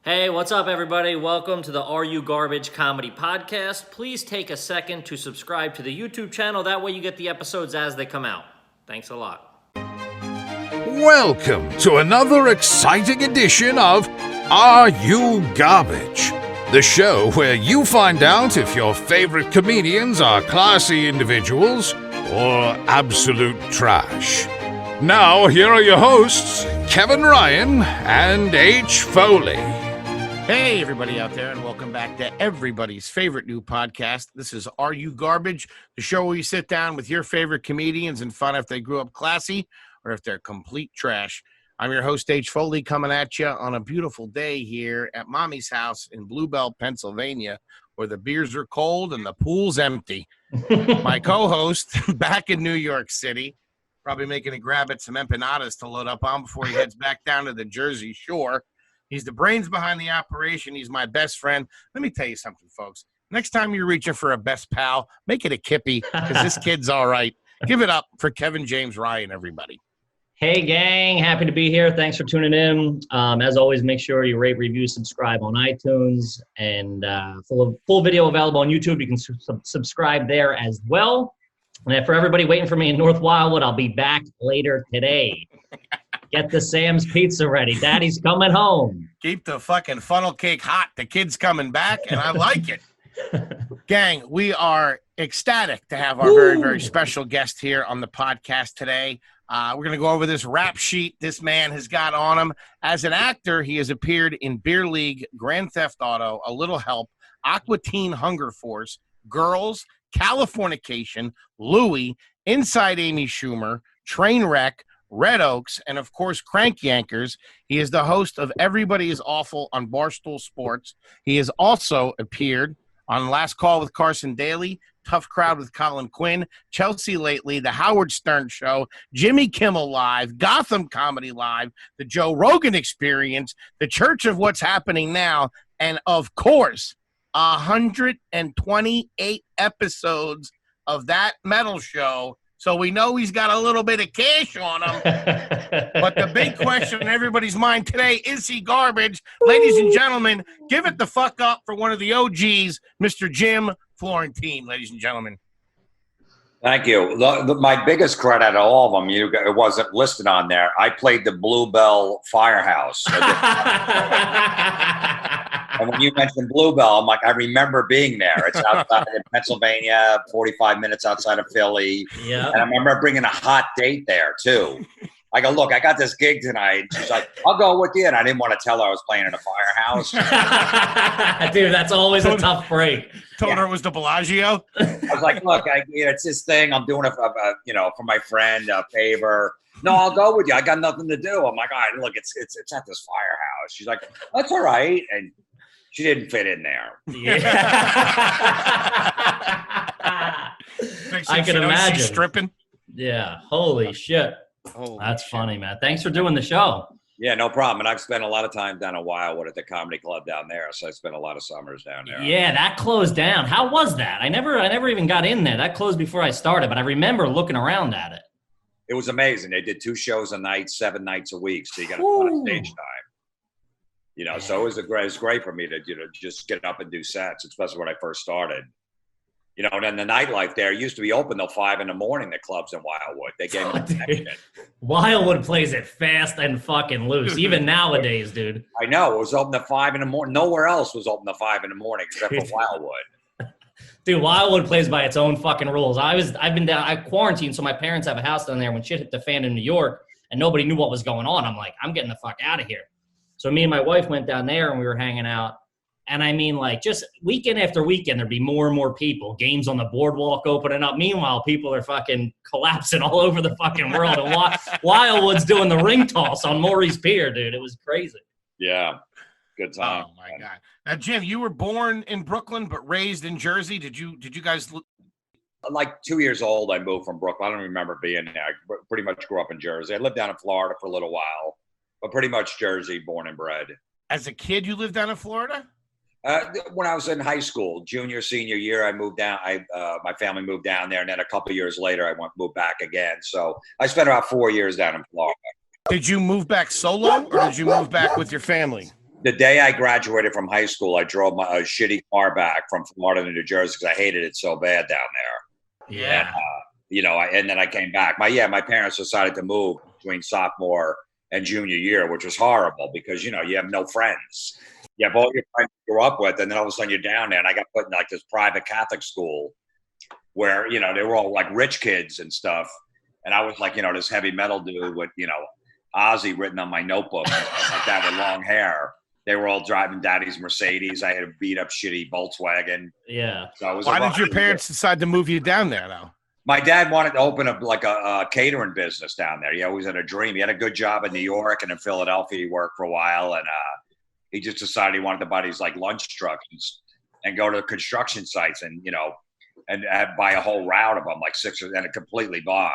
Hey, what's up, everybody? Welcome to the Are You Garbage Comedy Podcast. Please take a second to subscribe to the YouTube channel. That way you get the episodes as they come out. Thanks a lot. Welcome to another exciting edition of Are You Garbage? The show where you find out if your favorite comedians are classy individuals or absolute trash. Now, here are your hosts, Kevin Ryan and H. Foley. Hey, everybody out there, and welcome back to everybody's favorite new podcast. This is Are You Garbage, the show where you sit down with your favorite comedians and find out if they grew up classy or if they're complete trash. I'm your host, H. Foley, coming at you on a beautiful day here at Mommy's house in Bluebell, Pennsylvania, where the beers are cold and the pool's empty. My co-host, back in New York City, probably making a grab at some empanadas to load up on before he heads back down to the Jersey Shore. He's the brains behind the operation. He's my best friend. Let me tell you something, folks. Next time you're reaching for a best pal, make it a Kippy, because this kid's all right. Give it up for Kevin James Ryan, everybody. Hey, gang. Happy to be here. Thanks for tuning in. As always, make sure you rate, review, subscribe on iTunes, and full video available on YouTube. You can subscribe there as well. And for everybody waiting for me in North Wildwood, I'll be back later today. Get the Sam's Pizza ready. Daddy's coming home. Keep the fucking funnel cake hot. The kid's coming back, and I like it. Gang, we are ecstatic to have our very, very special guest here on the podcast today. We're going to go over this rap sheet this man has got on him. As an actor, he has appeared in Beer League, Grand Theft Auto, A Little Help, Aqua Teen Hunger Force, Girls, Californication, Louie, Inside Amy Schumer, Trainwreck, Red Oaks, and of course, Crank Yankers. He is the host of Everybody is Awful on Barstool Sports. He has also appeared on Last Call with Carson Daly, Tough Crowd with Colin Quinn, Chelsea Lately, The Howard Stern Show, Jimmy Kimmel Live, Gotham Comedy Live, The Joe Rogan Experience, The Church of What's Happening Now, and of course, 128 episodes of that metal show. So we know he's got a little bit of cash on him. But the big question in everybody's mind today, is he garbage? Ladies and gentlemen, give it the fuck up for one of the OGs, Mr. Jim Florentine, ladies and gentlemen. Thank you. My biggest credit of all of them, it wasn't listed on there. I played the Bluebell Firehouse. And when you mentioned Bluebell, I'm like, I remember being there. It's outside in Pennsylvania, 45 minutes outside of Philly. Yeah. And I remember bringing a hot date there, too. I go, look, I got this gig tonight. She's like, I'll go with you. And I didn't want to tell her I was playing in a firehouse. Dude, that's always a tough break. Told her it was the Bellagio. I was like, look, it's this thing. I'm doing it for, for my friend, a favor. No, I'll go with you. I got nothing to do. I'm like, all right, look, it's at this firehouse. She's like, that's all right. And she didn't fit in there. Yeah. I can imagine. She's stripping. Yeah. Holy shit. That's funny, man. Thanks for doing the show. Yeah, no problem. And I've spent a lot of time down in Wildwood at the comedy club down there. So I spent a lot of summers down there. Yeah, that closed down. How was that? I never even got in there. That closed before I started, but I remember looking around at it. It was amazing. They did 2 shows a night, 7 nights a week. So you got a ton of stage time. So it was great for me to, just get up and do sets, especially when I first started. And then the nightlife there used to be open till 5 a.m. the clubs in Wildwood. They gave me the connection. Wildwood plays it fast and fucking loose, even nowadays, dude. I know. It was open at 5 a.m. Nowhere else was open at 5 a.m. except for Wildwood. Dude, Wildwood plays by its own fucking rules. I've been down, I quarantined, so my parents have a house down there when shit hit the fan in New York, and nobody knew what was going on. I'm like, I'm getting the fuck out of here. So me and my wife went down there and we were hanging out. And I mean, like, just weekend after weekend, there'd be more and more people. Games on the boardwalk opening up. Meanwhile, people are fucking collapsing all over the fucking world. And Wildwood's doing the ring toss on Maurice Pier, dude. It was crazy. Yeah. Good time. Oh, my God. Now, Jim, you were born in Brooklyn but raised in Jersey. Did you guys... Like 2 years old, I moved from Brooklyn. I don't remember being there. I pretty much grew up in Jersey. I lived down in Florida for a little while. But pretty much Jersey, born and bred. As a kid, you lived down in Florida? When I was in high school, junior, senior year, I moved down. My family moved down there, and then a couple of years later, I moved back again. So I spent about 4 years down in Florida. Did you move back solo, or did you move back with your family? the day I graduated from high school, I drove a shitty car back from Florida to New Jersey because I hated it so bad down there. Yeah. And, and then I came back. My parents decided to move between sophomore and junior year, which was horrible because, you have no friends. You have all your friends you grew up with, and then all of a sudden you're down there. And I got put in like this private Catholic school where, they were all like rich kids and stuff. And I was like, this heavy metal dude with, Ozzy written on my notebook and stuff like that with long hair. They were all driving daddy's Mercedes. I had a beat up shitty Volkswagen. Yeah. So why did your parents decide to move you down there though? My dad wanted to open up like a catering business down there. He always had a dream. He had a good job in New York and in Philadelphia. He worked for a while, and he just decided he wanted to buy these like lunch trucks and go to construction sites and and buy a whole route of them, like 6, and it completely bombed.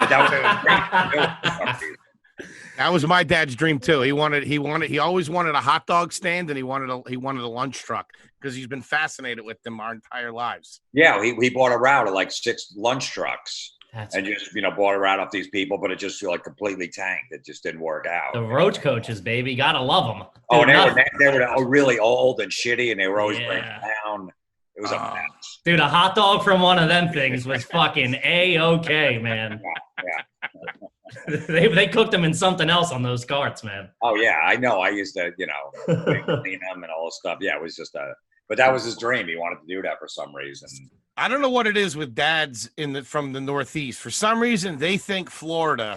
But that was great. That was my dad's dream too. He always wanted a hot dog stand, and he wanted a lunch truck because he's been fascinated with them our entire lives. Yeah, he bought a route of like 6 lunch trucks. And just bought a route off these people, but it just like completely tanked. It just didn't work out. The roach coaches, baby, gotta love them. Oh, they were really old and shitty, and they were always breaking down. It was a mess. Dude, a hot dog from one of them things was fucking A-okay, man. Yeah. They cooked them in something else on those carts, man. Oh yeah, I know. I used to, clean them and all this stuff. Yeah, it was just but that was his dream. He wanted to do that for some reason. I don't know what it is with dads from the Northeast. For some reason, they think Florida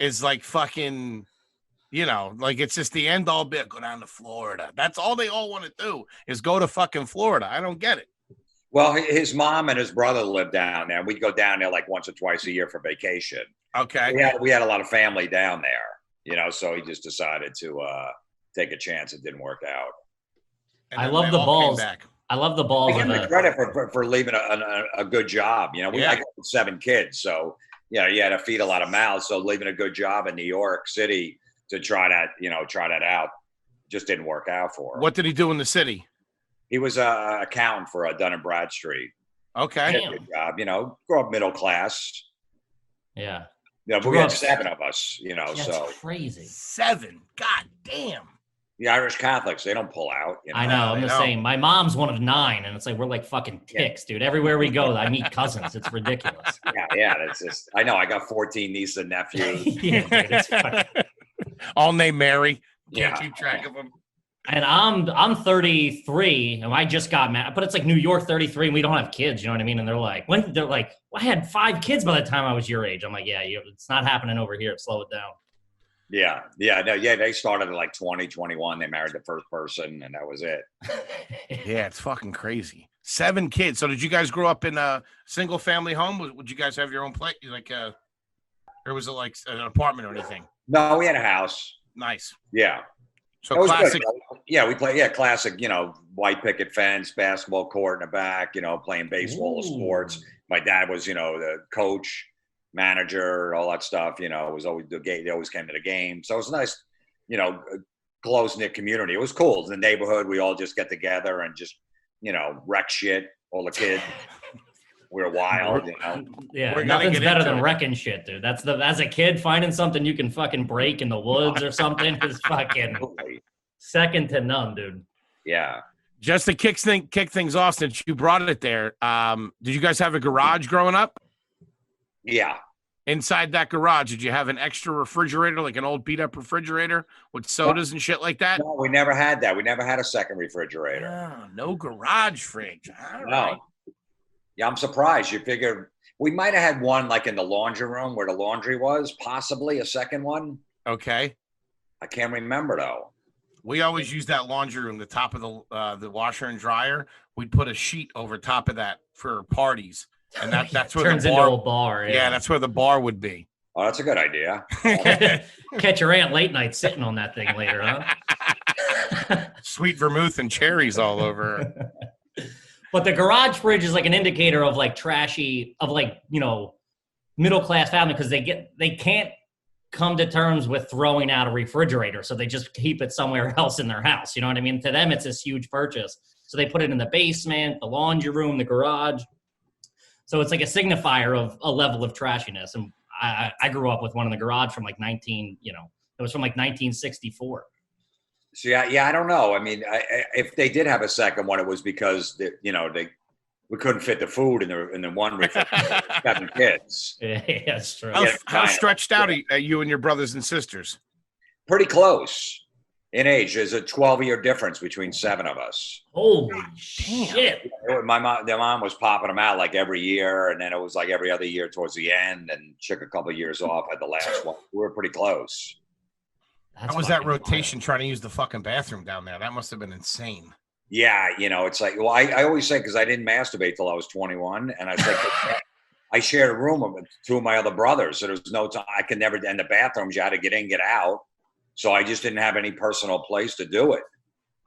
is like fucking, like it's just the end all bit. Go down to Florida. That's all they all want to do is go to fucking Florida. I don't get it. Well, his mom and his brother lived down there. We'd go down there like once or twice a year for vacation. Okay. We had a lot of family down there, so he just decided to take a chance. It didn't work out. I love the balls. I love the balls. I give him the credit for leaving a good job. I got 7 kids, so you had to feed a lot of mouths. So leaving a good job in New York City to try that out just didn't work out for him. What did he do in the city? He was an accountant for Dun & Bradstreet. Okay. He had a good job, grew up middle class. Yeah. But we had 7 of us, That's so crazy. 7. God damn. The Irish Catholics, they don't pull out. I know. I'm the same. My mom's one of 9, and it's like we're like fucking ticks, dude. Everywhere we go, I meet cousins. It's ridiculous. Yeah. That's just. I know. I got 14 nieces and nephews. Yeah, dude, it's fucking... All named Mary. Can't keep track of them. And I'm 33, and I just got married. But it's like New York 33, and we don't have kids. You know what I mean? And they're like, well, I had 5 kids by the time I was your age. I'm like, yeah, it's not happening over here. Slow it down. Yeah. They started at like 20, 21. They married the first person, and that was it. Yeah, it's fucking crazy. 7 kids. So did you guys grow up in a single family home? Would you guys have your own place? Or was it like an apartment or anything? No, we had a house. Nice. Yeah. So classic. Good. Yeah, we play. Yeah, classic. White picket fence, basketball court in the back. Playing baseball, sports. My dad was, the coach, manager, all that stuff. It was always the game. They always came to the game. So it was a nice, close knit community. It was cool. In the neighborhood, we all just get together and just, wreck shit. All the kids. We're wild, Yeah, nothing's better than wrecking shit, dude. That's as a kid, finding something you can fucking break in the woods or something is fucking second to none, dude. Yeah. Just to kick things off, since you brought it there, did you guys have a garage growing up? Yeah. Inside that garage, did you have an extra refrigerator, like an old beat-up refrigerator with sodas and shit like that? No, we never had that. We never had a second refrigerator. No garage fridge. All right. Yeah, I'm surprised. You figured we might have had one like in the laundry room where the laundry was, possibly a second one. Okay. I can't remember though. We always use that laundry room, the top of the washer and dryer. We'd put a sheet over top of that for parties, and that's where turns the bar, into a bar. Yeah, that's where the bar would be. Oh, that's a good idea. Catch your aunt late night sitting on that thing later, huh? Sweet vermouth and cherries all over. But the garage fridge is like an indicator of like trashy, of like, middle class family, because they can't come to terms with throwing out a refrigerator, so they just keep it somewhere else in their house. You know what I mean? To them, it's this huge purchase, so they put it in the basement, the laundry room, the garage. So it's like a signifier of a level of trashiness. And I grew up with one in the garage from like it was from like 1964. So yeah, I don't know. I mean, if they did have a second one, it was because we couldn't fit the food in the one refrigerator. 7 kids. Yeah, that's true. How stretched out are you and your brothers and sisters? Pretty close in age. There's a 12-year difference between 7 of us. Holy shit! Their mom was popping them out like every year, and then it was like every other year towards the end, and took a couple of years off at the last one. We were pretty close. How was that rotation trying to use the fucking bathroom down there? That must have been insane. Yeah, it's like, well, I always say, because I didn't masturbate till I was 21, and I said, I shared a room with 2 of my other brothers, so there was no time. I could never, and the bathrooms, you had to get in, get out, so I just didn't have any personal place to do it.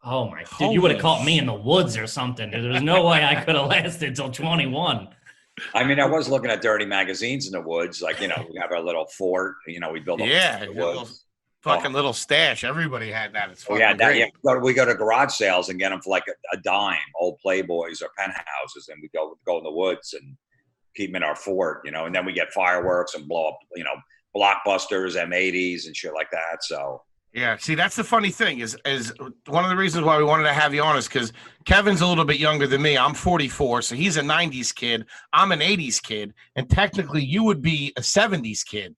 Oh my, dude, you would have caught me in the woods or something. There was no way I could have lasted till 21. I mean, I was looking at dirty magazines in the woods, like, we have our little fort, we build a woods. Fucking little stash. Everybody had that. It's fucking great. We go to garage sales and get them for like a dime, old Playboys or penthouses, and we go in the woods and keep them in our fort, and then we get fireworks and blow up, blockbusters, M80s and shit like that. So yeah, see, that's the funny thing is one of the reasons why we wanted to have you on is because Kevin's a little bit younger than me. I'm 44, so he's a 90s kid. I'm an 80s kid, and technically you would be a 70s kid.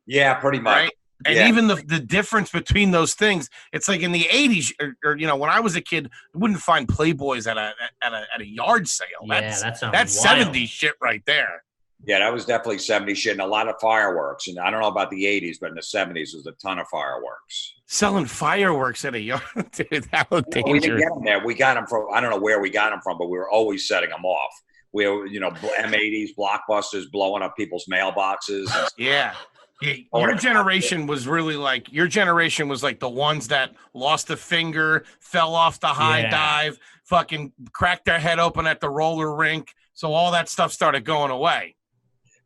Yeah, pretty much. Right? And even the difference between those things, it's like in the 80s, or when I was a kid, you wouldn't find Playboys at a yard sale. That's 70s shit right there. Yeah, that was definitely 70s shit, and a lot of fireworks. And I don't know about the 80s, but in the 70s, was a ton of fireworks. Selling fireworks at a yard, dude, that was dangerous. We didn't get them there. We got them from, I don't know where we got them from, but we were always setting them off. We were, M80s, blockbusters, blowing up people's mailboxes. Yeah. Your generation was really like the ones that lost a finger, fell off the high dive, fucking cracked their head open at the roller rink. So all that stuff started going away.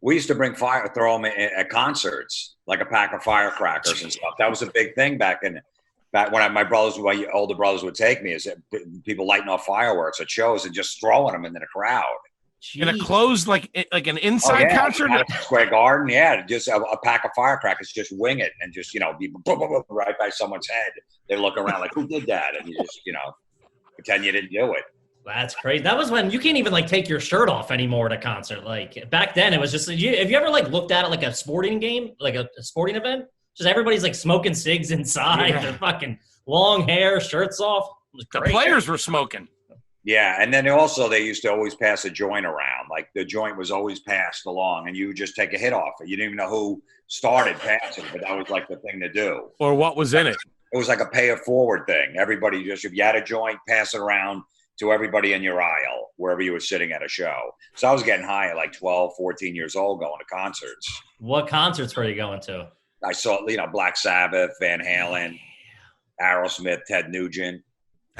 We used to bring throw them at concerts, like a pack of firecrackers and stuff. That was a big thing back when my older brothers would take me, is that people lighting off fireworks at shows and just throwing them into the crowd. Jeez. In a closed, like an inside concert? Square Garden, just a pack of firecrackers, just wing it and just, be right by someone's head. They look around like, who did that? And you just, pretend you didn't do it. That's crazy. That was when you can't even take your shirt off anymore at a concert. Like back then it was just, have you ever looked at it like a sporting game, like a sporting event? Just everybody's smoking cigs inside, their fucking long hair, shirts off. The players were smoking. Yeah, and then they used to always pass a joint around. Like the joint was always passed along, and you would just take a hit off it. You didn't even know who started passing, but that was the thing to do. Or what was in it? It was like a pay it forward thing. Everybody just, if you had a joint, pass it around to everybody in your aisle, wherever you were sitting at a show. So I was getting high at 12, 14 years old going to concerts. What concerts were you going to? I saw, Black Sabbath, Van Halen, Aerosmith, Ted Nugent.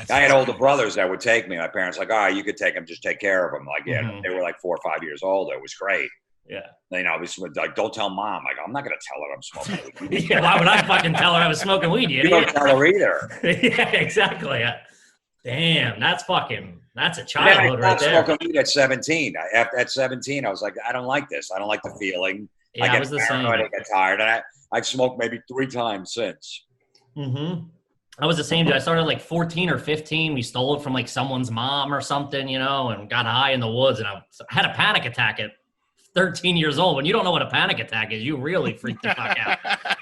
I had older brothers that would take me. My parents you could take them, just take care of them. They were 4 or 5 years old. It was great. Yeah. Don't tell mom. I'm not going to tell her I'm smoking weed. Yeah, why would I fucking tell her I was smoking weed? You don't tell her either. Yeah, exactly. Damn, that's a childhood right there. I was smoking weed at 17. At 17, I was like, I don't like this. I don't like the feeling. Yeah, I was the same. I get tired. And I've smoked maybe 3 times since. Mm-hmm. I was the same. I started 14 or 15. We stole it from someone's mom or something, and got high in the woods. And I had a panic attack at 13 years old. When you don't know what a panic attack is, you really freak the fuck out.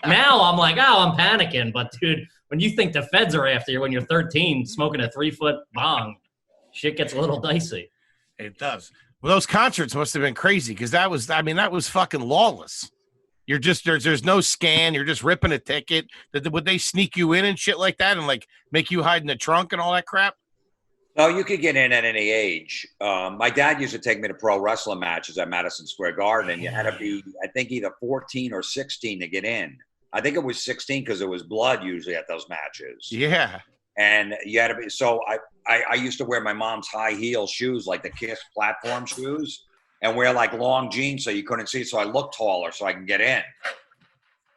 Now I'm I'm panicking. But dude, when you think the feds are after you when you're 13 smoking a 3-foot bong, shit gets a little dicey. It does. Well, those concerts must have been crazy because that was fucking lawless. You're just there's no scan. You're just ripping a ticket. Would they sneak you in and shit like that and make you hide in the trunk and all that crap? No, you could get in at any age. My dad used to take me to pro wrestling matches at Madison Square Garden, and you had to be, I think, either 14 or 16 to get in. I think it was 16 because there was blood usually at those matches. Yeah. And you had to be. So I used to wear my mom's high heel shoes, like the Kiss platform shoes, and wear long jeans so you couldn't see. So I looked taller so I can get in.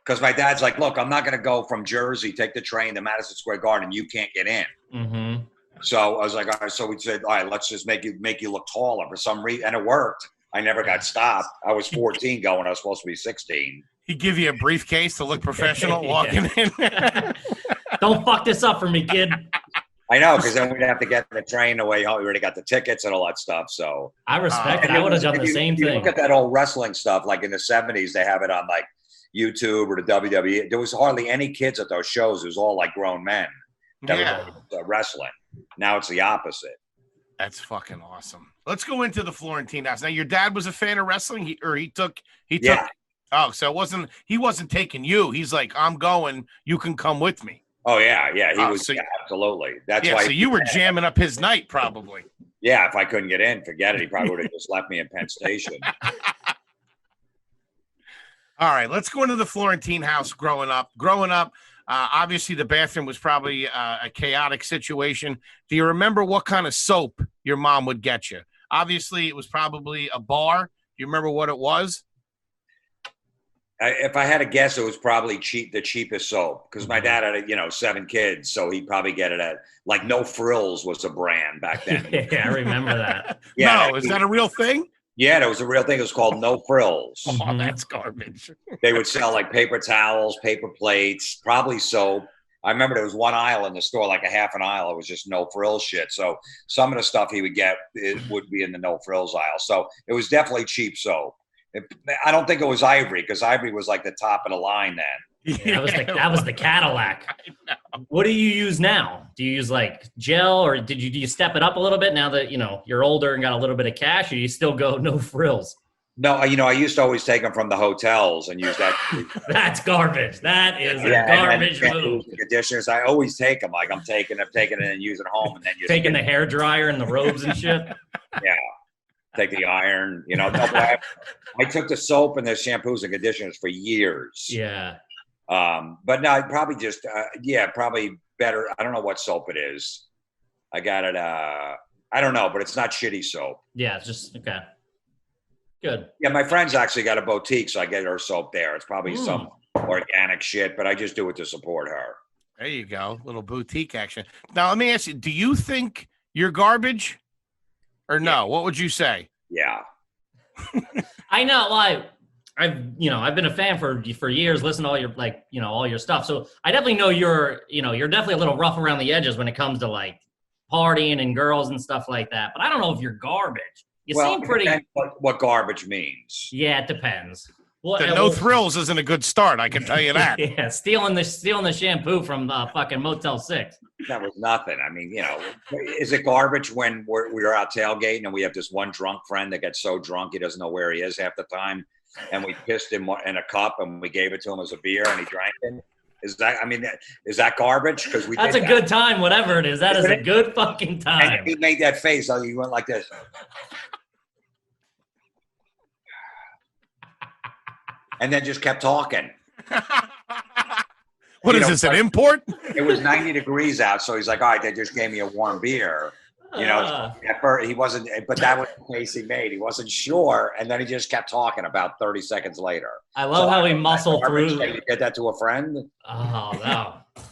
Because my dad's look, I'm not going to go from Jersey, take the train to Madison Square Garden. You can't get in. Mm-hmm. So I was all right. So we said, all right, let's just make you look taller for some reason. And it worked. I never got stopped. I was 14 going. I was supposed to be 16. He'd give you a briefcase to look professional walking in. The Don't fuck this up for me, kid. I know, because then we'd have to get the train away home. We already got the tickets and all that stuff. So I respect it. I would have done the same thing. Look at that old wrestling stuff. Like in the 70s, they have it on like YouTube or the WWE. There was hardly any kids at those shows. It was all like grown men that were wrestling. Now it's the opposite. That's fucking awesome. Let's go into the Florentine house. Now, your dad was a fan of wrestling, he took. Oh, so he wasn't taking you. He's like, I'm going. You can come with me. Oh yeah. He was absolutely. That's why. So you were jamming up his night, probably. Yeah, if I couldn't get in, forget it. He probably would have just left me in Penn Station. All right, let's go into the Florentine house. Growing up, obviously the bathroom was probably a chaotic situation. Do you remember what kind of soap your mom would get you? Obviously, it was probably a bar. Do you remember what it was? If I had to guess, it was probably the cheapest soap, because my dad had 7 kids, so he'd probably get it at like No Frills was a brand back then. Yeah, I remember that. Yeah, is that a real thing? Yeah, that was a real thing. It was called No Frills. Oh, that's garbage. They would sell like paper towels, paper plates, probably soap. I remember there was one aisle in the store, like a half an aisle. It was just No Frills shit. So some of the stuff he would get would be in the No Frills aisle. So it was definitely cheap soap. I don't think it was Ivory, because Ivory was like the top of the line then. Yeah, that was the Cadillac. What do you use now? Do you use like gel, or do you step it up a little bit now that you're older and got a little bit of cash, or do you still go No Frills? No, I used to always take them from the hotels and use that. That's garbage. That is a garbage move. Conditioners, I always take them. Like I'm taking it and using it home, and then you taking the hair dryer and the robes and shit. Yeah, take the iron. I took the soap and the shampoos and conditioners for years. Yeah. But no, I'd probably just probably better. I don't know what soap it is. I got it. I don't know, but it's not shitty soap. Yeah, it's just okay. Good. Yeah, my friend's actually got a boutique, so I get her soap there. It's probably some organic shit, but I just do it to support her. There you go. Little boutique action. Now, let me ask you, do you think you're garbage or no? What would you say? Yeah. I know. Well, I've been a fan for years, listen to all your all your stuff. So I definitely know you're definitely a little rough around the edges when it comes to like partying and girls and stuff like that. But I don't know if you're garbage. You seem pretty. What garbage means? Yeah, it depends. No Thrills isn't a good start. I can tell you that. Yeah, stealing the shampoo from fucking Motel 6. That was nothing. I mean, is it garbage when we're out tailgating and we have this one drunk friend that gets so drunk he doesn't know where he is half the time, and we pissed him in a cup and we gave it to him as a beer and he drank it? Is that garbage? Because that's a good time, whatever it is. That is a good fucking time. And he made that face. He went like this. And then just kept talking. What is this, an import? It was 90 degrees out, so he's like, all right, they just gave me a warm beer. At first he wasn't, but that was the face he made. He wasn't sure, and then he just kept talking about 30 seconds later. I love how he muscled through. You get that to a friend? Oh, no.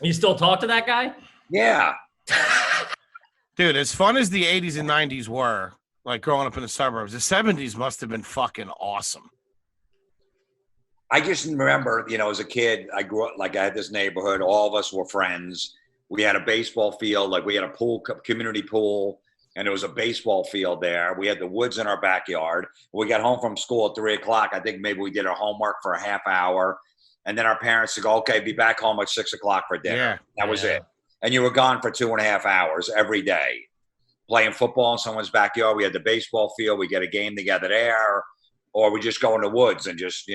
You still talk to that guy? Yeah. Dude, as fun as the 80s and 90s were, like growing up in the suburbs, the 70s must have been fucking awesome. I just remember, as a kid, I grew up, like I had this neighborhood. All of us were friends. We had a baseball field, like we had a pool, community pool, and there was a baseball field there. We had the woods in our backyard. We got home from school at 3:00. I think maybe we did our homework for a half hour. And then our parents would go, okay, be back home at 6:00 for dinner. Yeah. That was it. And you were gone for 2.5 hours every day, playing football in someone's backyard. We had the baseball field. We get a game together there, or we just go in the woods and just,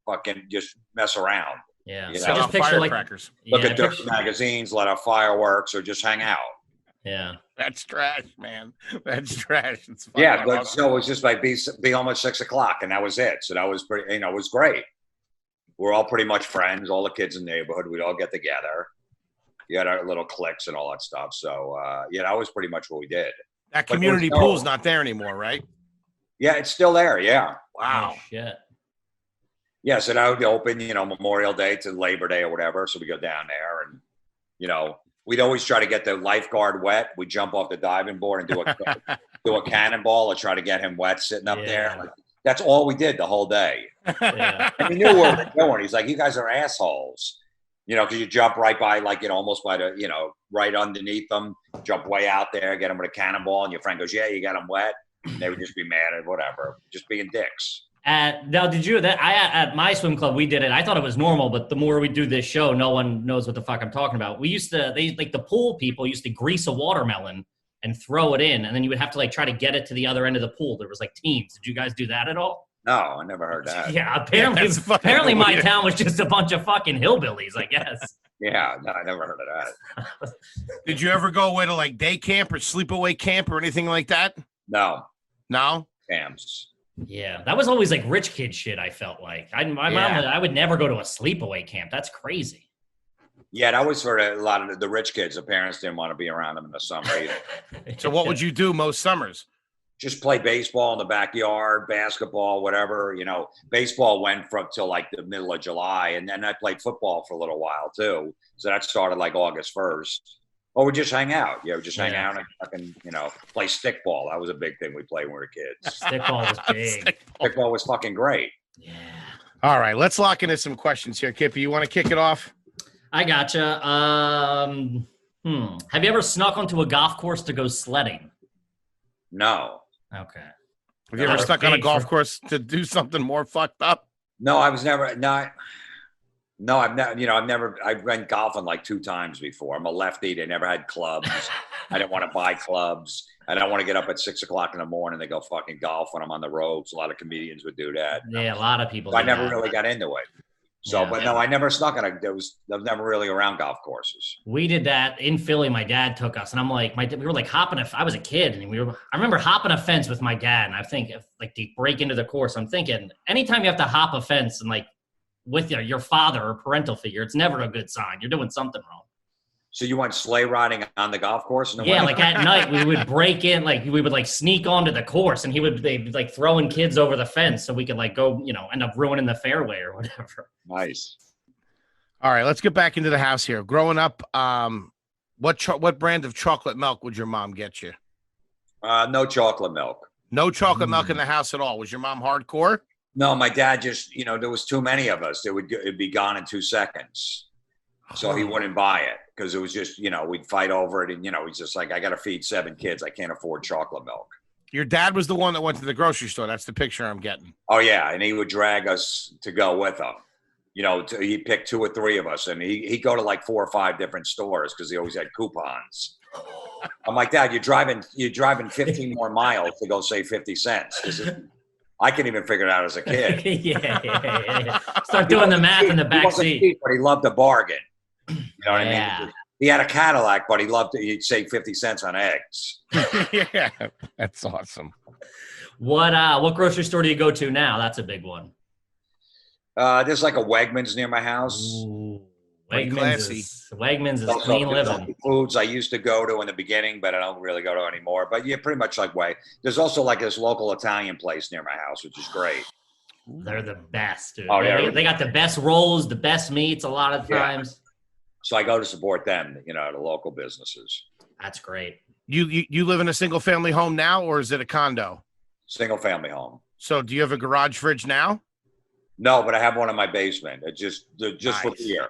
fucking just mess around. Yeah. So just picture firecrackers. Look at different magazines, let out fireworks, or just hang out. Yeah. That's trash, man. That's trash. It's fun. Yeah, but so it was just like be home at 6:00, and that was it. So that was pretty, it was great. We're all pretty much friends, all the kids in the neighborhood. We'd all get together. You had our little cliques and all that stuff. So that was pretty much what we did. That community pool's not there anymore, right? Yeah, it's still there. Yeah. Wow. Oh, shit. Yeah, so that would be open, Memorial Day to Labor Day or whatever. So we go down there and, we'd always try to get the lifeguard wet. We'd jump off the diving board and do a cannonball or try to get him wet sitting up there. Like, that's all we did the whole day. Yeah. And he knew what we were doing. He's like, you guys are assholes. You know, because you jump right by, like, almost by the, right underneath them, jump way out there, get them with a cannonball, and your friend goes, yeah, you got them wet. And they would just be mad at whatever, just being dicks. Now, did you that? At my swim club, we did it. I thought it was normal, but the more we do this show, no one knows what the fuck I'm talking about. The pool people used to grease a watermelon and throw it in, and then you would have to like try to get it to the other end of the pool. There was like teams. Did you guys do that at all? No, I never heard that. Yeah, apparently my town was just a bunch of fucking hillbillies, I guess. Yeah, no, I never heard of that. Did you ever go away to like day camp or sleepaway camp or anything like that? No. No? Camps. Yeah, that was always like rich kid shit, I felt like. Mom, I would never go to a sleepaway camp. That's crazy. Yeah, that was for a lot of the rich kids. The parents didn't want to be around them in the summer either. So what would you do most summers? Just play baseball in the backyard, basketball, whatever. Baseball went from till like the middle of July, and then I played football for a little while too. So that started like August 1st. Or we just hang out. Hang out and fucking, play stickball. That was a big thing we played when we were kids. Stickball was big. Stickball was fucking great. Yeah. All right, let's lock into some questions here. Kippy, you want to kick it off? I gotcha. Have you ever snuck onto a golf course to go sledding? No. Okay. Have you ever stuck on a golf course to do something more fucked up? No, I was never. I've went golfing like 2 times before. I'm a lefty. They never had clubs. I didn't want to buy clubs. I don't want to get up at 6 o'clock in the morning and go fucking golf when I'm on the road. So a lot of comedians would do that. Yeah, a lot of people. I never really got into it. So, yeah, but no, I never snuck on I was never really around golf courses. We did that in Philly. My dad took us, and I'm like, we were like hopping. I was a kid, and I remember hopping a fence with my dad, and I think if like to break into the course, I'm thinking anytime you have to hop a fence and like with your father or parental figure, it's never a good sign. You're doing something wrong. So you went sleigh riding on the golf course? Yeah, like at night we would break in, like we would like sneak onto the course, and they'd be like throwing kids over the fence so we could like go, end up ruining the fairway or whatever. Nice. All right, let's get back into the house here. Growing up, what brand of chocolate milk would your mom get you? No chocolate milk. No chocolate milk in the house at all. Was your mom hardcore? No, my dad just, there was too many of us. It'd be gone in 2 seconds. So he wouldn't buy it because it was just, we'd fight over it. And, he's just like, I got to feed 7 kids. I can't afford chocolate milk. Your dad was the one that went to the grocery store. That's the picture I'm getting. Oh, yeah. And he would drag us to go with him. He'd pick 2 or 3 of us. And he'd go to like 4 or 5 different stores because he always had coupons. I'm like, Dad, you're driving 15 more miles to go save 50 cents. I couldn't even figure it out as a kid. Yeah. Start doing the math in the back seat. Cheap, but he loved a bargain. You know what I mean? He had a Cadillac, but he'd save 50 cents on eggs. Yeah, that's awesome. What grocery store do you go to now? That's a big one. There's like a Wegmans near my house. Ooh, Wegmans is Also, clean living. Foods I used to go to in the beginning, but I don't really go to anymore. But yeah, pretty much like way. There's also like this local Italian place near my house, which is great. They're the best, dude. Oh, yeah. They got the best rolls, the best meats a lot of times. Yeah. So I go to support them, the local businesses. That's great. You live in a single family home now, or is it a condo? Single family home. So do you have a garage fridge now? No, but I have one in my basement. It's just for beer.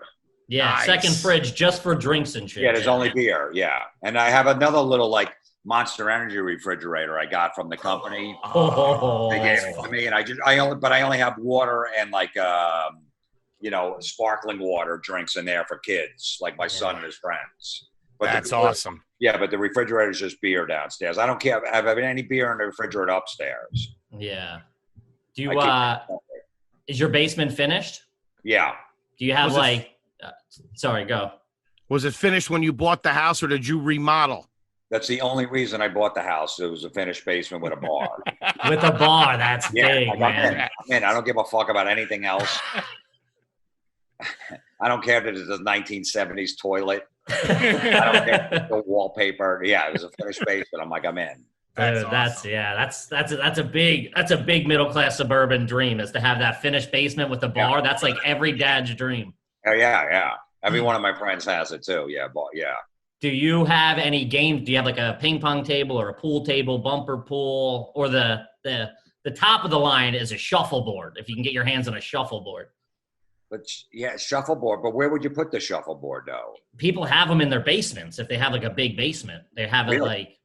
Yeah, nice. Second fridge just for drinks and shit. Yeah, there's only beer. Yeah, and I have another little like Monster Energy refrigerator I got from the company. Oh, they gave it to me, and I only have water and like sparkling water drinks in there for kids, like my son and his friends. But that's awesome. Yeah, but the refrigerator is just beer downstairs. I don't care. Have any beer in the refrigerator upstairs? Yeah. Do you? Is your basement finished? Yeah. Do you have sorry, go. Was it finished when you bought the house, or did you remodel? That's the only reason I bought the house. It was a finished basement with a bar. With a bar, that's big, man. I don't give a fuck about anything else. I don't care if it's a 1970s toilet. I don't care if the wallpaper. Yeah, it was a finished basement. I'm like, I'm in. That's a big middle class suburban dream is to have that finished basement with the bar. Yeah. That's like every dad's dream. Oh yeah. Every one of my friends has it too. Yeah, but yeah. Do you have any games? Do you have like a ping pong table or a pool table, bumper pool, or the top of the line is a shuffleboard? If you can get your hands on a shuffleboard. But yeah, shuffleboard. But where would you put the shuffleboard though? People have them in their basements. If they have like a big basement, they have it Really?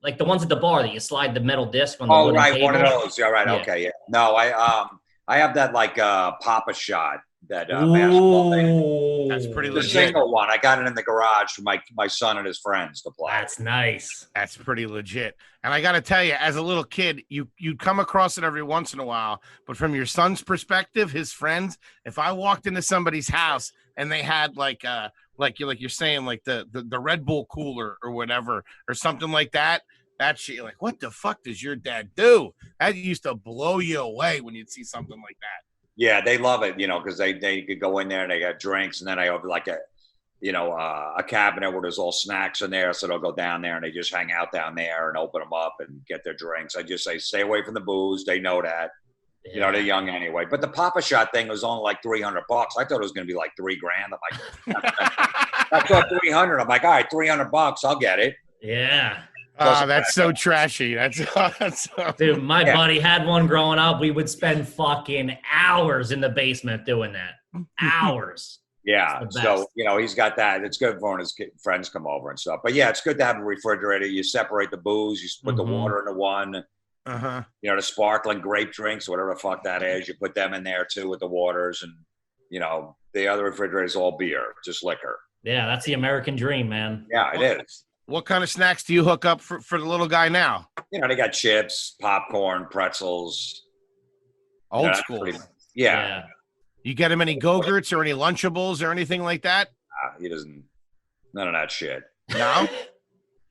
like the ones at the bar that you slide the metal disc on the Oh, wooden right, table. one of those. Yeah, right. Yeah. Okay, yeah. No, I have that like Papa Shot, that basketball thing. Ooh, That's pretty The legit. single one. I got it in the garage for my son and his friends to play. That's nice. That's pretty legit. And I got to tell you, as a little kid, you'd come across it every once in a while. But from your son's perspective, his friends, if I walked into somebody's house and they had like you're saying, like the Red Bull cooler or whatever or something like that, that shit, you're like, what the fuck does your dad do? That used to blow you away when you'd see something like that. Yeah, they love it, because they could go in there and they got drinks, and then I have like a cabinet where there's all snacks in there, so they'll go down there and they just hang out down there and open them up and get their drinks. I just say, stay away from the booze. They know that. Yeah. They're young anyway. But the Papa Shot thing was only like $300. I thought it was going to be like $3,000. I'm like, I thought 300. I'm like, all right, $300. I'll get it. Yeah. Oh, that's so trashy. That's Dude, my buddy had one growing up. We would spend fucking hours in the basement doing that. Hours. Yeah. It's the So, best. he's got that. It's good for when his friends come over and stuff. But yeah, it's good to have a refrigerator. You separate the booze. You put the water into one. uh-huh. The sparkling grape drinks, whatever the fuck that is. You put them in there too with the waters. And, the other refrigerator is all beer, just liquor. Yeah, that's the American dream, man. Yeah, it is. What kind of snacks do you hook up for the little guy now? They got chips, popcorn, pretzels. Old school. Yeah. You get him any Go-Gurts or any Lunchables or anything like that? He doesn't, none of that shit. No?